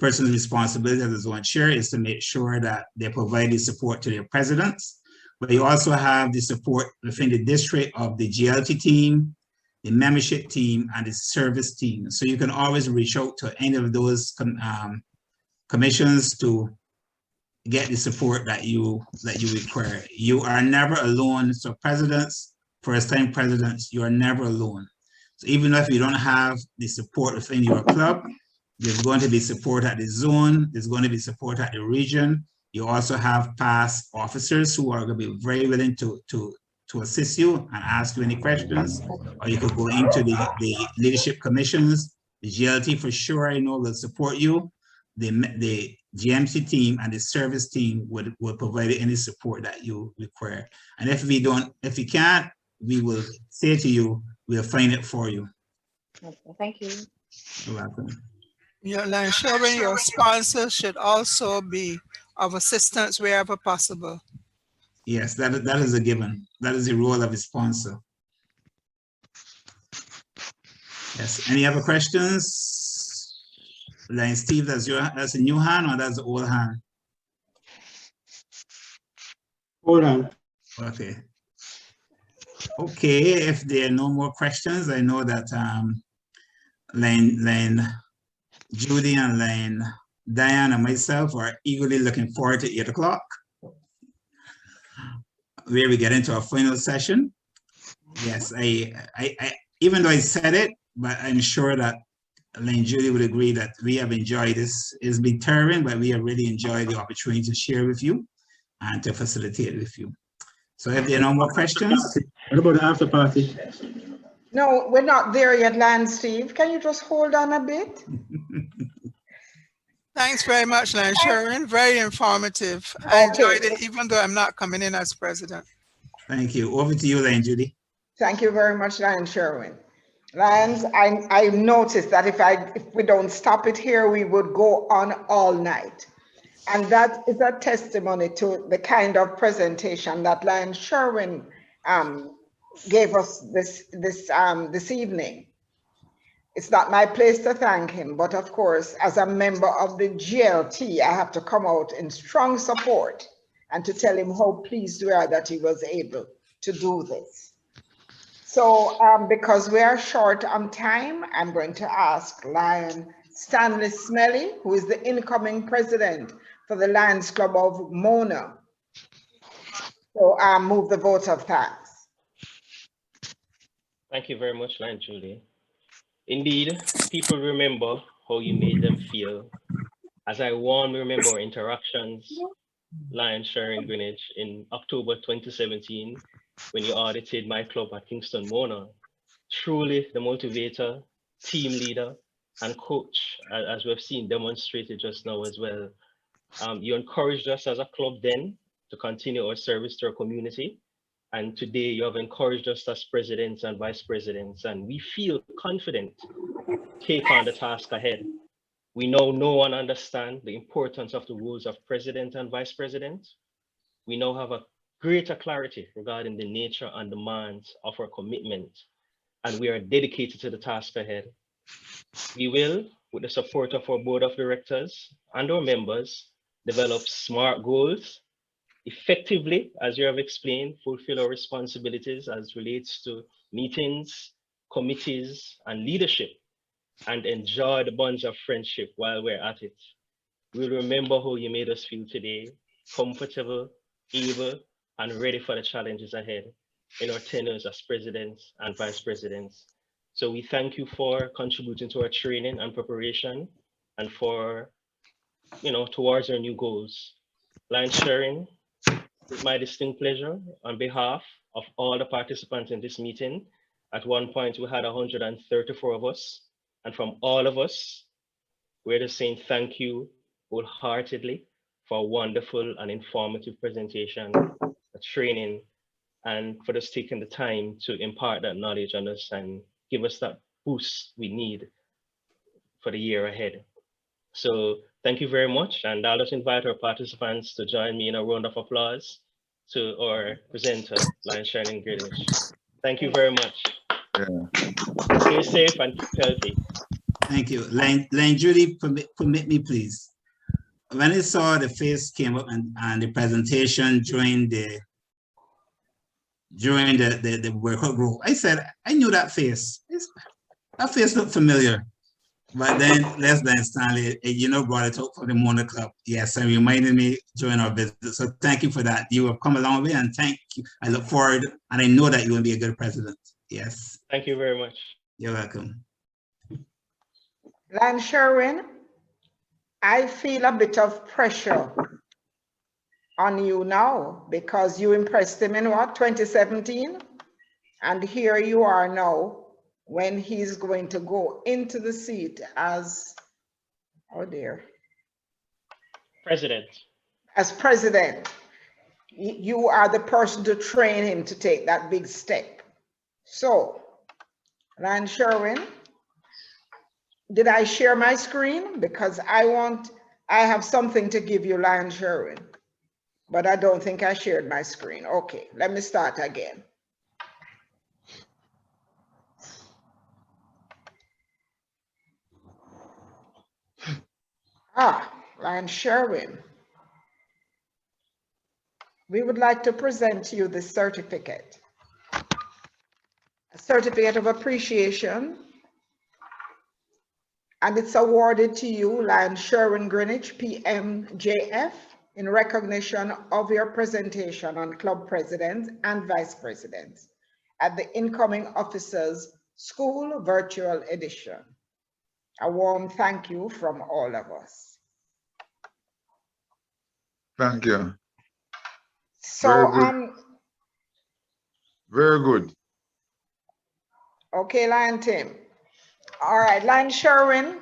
responsibility as a zone chair is to make sure that they provide the support to their presidents. But you also have the support within the district of the GLT team, the membership team, and the service team. So you can always reach out to any of those commissions to get the support that you require. You are never alone. So presidents, first-time presidents, you are never alone. So even if you don't have the support within your club, There's going to be support at the zone. There's going to be support at the region. You also have past officers who are going to be very willing to assist you and ask you any questions, or you could go into the leadership commissions. The GLT for sure, I know, will support you. The GMC team and the service team will provide any support that you require. And if we can't, we will say to you, we'll find it for you. Okay, thank you. You're welcome. Your ensuring your sponsor should also be of assistance wherever possible. Yes, that is a given. That is the role of a sponsor. Yes, any other questions? Line Steve, that's a new hand or that's the old hand? Old hand. Okay. Okay, if there are no more questions, I know that Line Judy and Line Diane and myself are eagerly looking forward to 8 o'clock, where we get into our final session. Yes, I even though I said it, but I'm sure that Elaine Julie would agree that we have enjoyed this. It's been tiring, but we have really enjoyed the opportunity to share with you and to facilitate with you. So if there are no more questions. What about the after party? No, we're not there yet, Lance Steve. Can you just hold on a bit? Thanks very much, Lance Sharon. Very informative. I enjoyed it, even though I'm not coming in as president. Thank you. Over to you, Lane Judy. Thank you very much, Lion Sherwin. Lions, I noticed that if we don't stop it here, we would go on all night. And that is a testimony to the kind of presentation that Lion Sherwin gave us this evening. It's not my place to thank him, but of course, as a member of the GLT, I have to come out in strong support and to tell him how pleased we are that he was able to do this. So because we are short on time, I'm going to ask Lion Stanley Smelly, who is the incoming president for the Lions Club of Mona. So move the vote of thanks. Thank you very much, Lion Julie. Indeed, people remember how you made them feel. As I warmly remember our interactions, Lion Sharon Greenwich, in October 2017, when you audited my club at Kingston Mona. Truly the motivator, team leader, and coach, as we've seen demonstrated just now as well. You encouraged us as a club then to continue our service to our community. And today you have encouraged us as presidents and vice presidents, and we feel confident to take on the task ahead. We now know and understand the importance of the roles of president and vice president. We now have a greater clarity regarding the nature and demands of our commitment, and we are dedicated to the task ahead. We will, with the support of our board of directors and our members, develop SMART goals, effectively, as you have explained, fulfill our responsibilities as relates to meetings, committees, and leadership, and enjoy the bonds of friendship while we're at it. We'll remember how you made us feel today, comfortable, able, and ready for the challenges ahead in our tenures as presidents and vice presidents. So we thank you for contributing to our training and preparation and for, towards our new goals. Line sharing, it's my distinct pleasure on behalf of all the participants in this meeting. At one point, we had 134 of us, and from all of us, we're just saying thank you wholeheartedly for a wonderful and informative presentation, a training, and for us taking the time to impart that knowledge on us and give us that boost we need for the year ahead. So thank you very much, and I'll just invite our participants to join me in a round of applause to our presenter, Lion Shining Greenwich. Thank you very much. Yeah. Stay safe and keep healthy. Thank you. Lane Judy, permit me, please. When I saw the face came up and the presentation during the workout group, I said, I knew that face. That face looked familiar. But then Leslie and Stanley, brought it up for the Mona Club. Yes, and reminded me during our visit. So thank you for that. You have come a long way, and thank you. I look forward, and I know that you will be a good president. Yes. Thank you very much. You're welcome. Lion Sherwin, I feel a bit of pressure on you now because you impressed him in what, 2017? And here you are now when he's going to go into the seat as, oh dear. President. As president. You are the person to train him to take that big step. So, Lion Sherwin, did I share my screen? Because I have something to give you, Lion Sherwin, but I don't think I shared my screen. Okay, let me start again. Lion Sherwin, we would like to present to you this certificate. A certificate of appreciation, and it's awarded to you, Lion Sherwin Greenwich, PMJF, in recognition of your presentation on club presidents and vice presidents at the Incoming Officers School Virtual Edition. A warm thank you from all of us. Thank you. So, very good. Okay, Lion Tim. All right, Lion Sherwin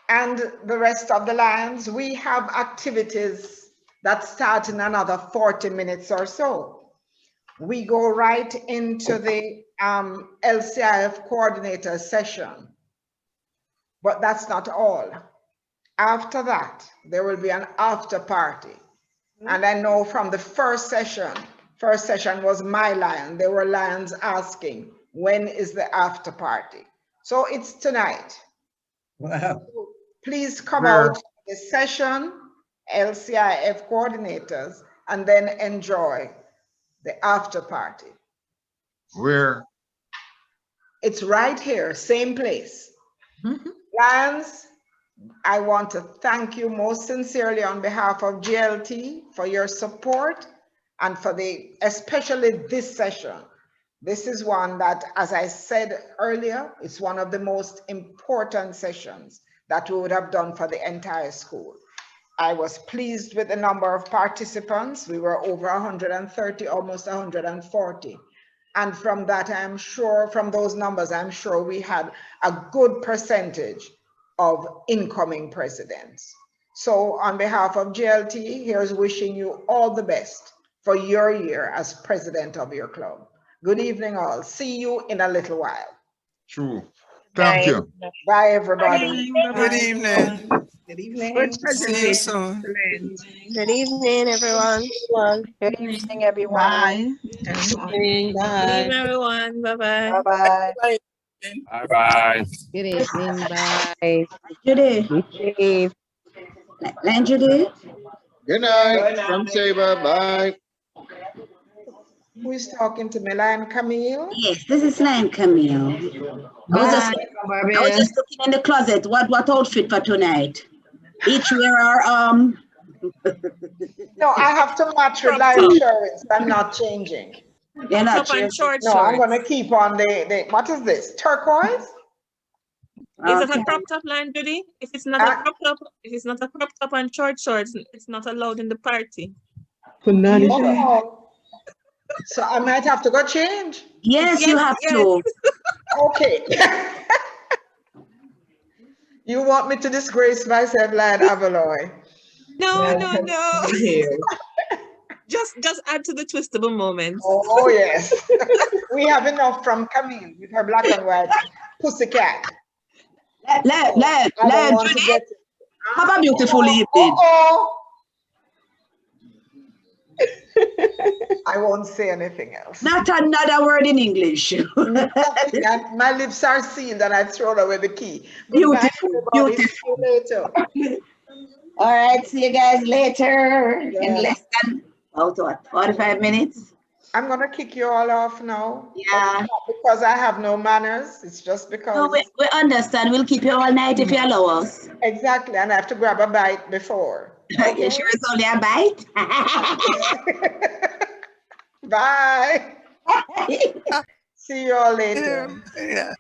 and the rest of the Lions, we have activities that start in another 40 minutes or so. We go right into the LCIF coordinator session, but that's not all. After that, there will be an after party. And I know from the first session was my Lion. There were Lions asking, when is the after party? So it's tonight. Wow. Please come out to the session, LCIF coordinators, and then enjoy the after party. Where? It's right here, same place. Lions, I want to thank you most sincerely on behalf of GLT for your support and for especially this session. This is one that, as I said earlier, it's one of the most important sessions that we would have done for the entire school. I was pleased with the number of participants. We were over 130, almost 140. And from that, I'm sure, from those numbers, I'm sure we had a good percentage of incoming presidents. So on behalf of GLT, here's wishing you all the best for your year as president of your club. Good evening all. See you in a little while. True. Thank you. Bye everybody. Good evening. Good evening. Good see you soon. Good evening, everyone. Good evening, everyone. Bye. Bye. Good evening, everyone. Bye-bye. Bye-bye. Bye-bye. Good evening. Bye. Judy. Be safe. Line Judy. Good night from Saber. Bye. Who is talking to me? Lion Camille? Yes, this is Line Camille. I was just looking in the closet. What outfit for tonight? Each wear our No, I have to match with Lion Sherwin. I'm not changing. You're not changing. No, I'm gonna keep on the what is this? Turquoise? Is it a crop top, Line Judy? If it's not a crop top, if it's not a crop top and short shorts, it's not allowed in the party. Oh. So I might have to go change. Yes, you have to. Okay. You want me to disgrace myself, Lion Avaloy? No. Just add to the twistable moments. Oh yes. We have enough from Camille with her black and white pussycat. Judy, have a beautiful evening. I won't say anything else. Not another word in English. My lips are sealed and I've thrown away the key. Beautiful. See you later. All right, see you guys later in less than 45 minutes. I'm gonna kick you all off now. Yeah. Not because I have no manners. It's just because. No, we understand. We'll keep you all night if you allow us. Exactly, and I have to grab a bite before. Okay. You sure it's only a bite? Bye. See you all later. Yeah.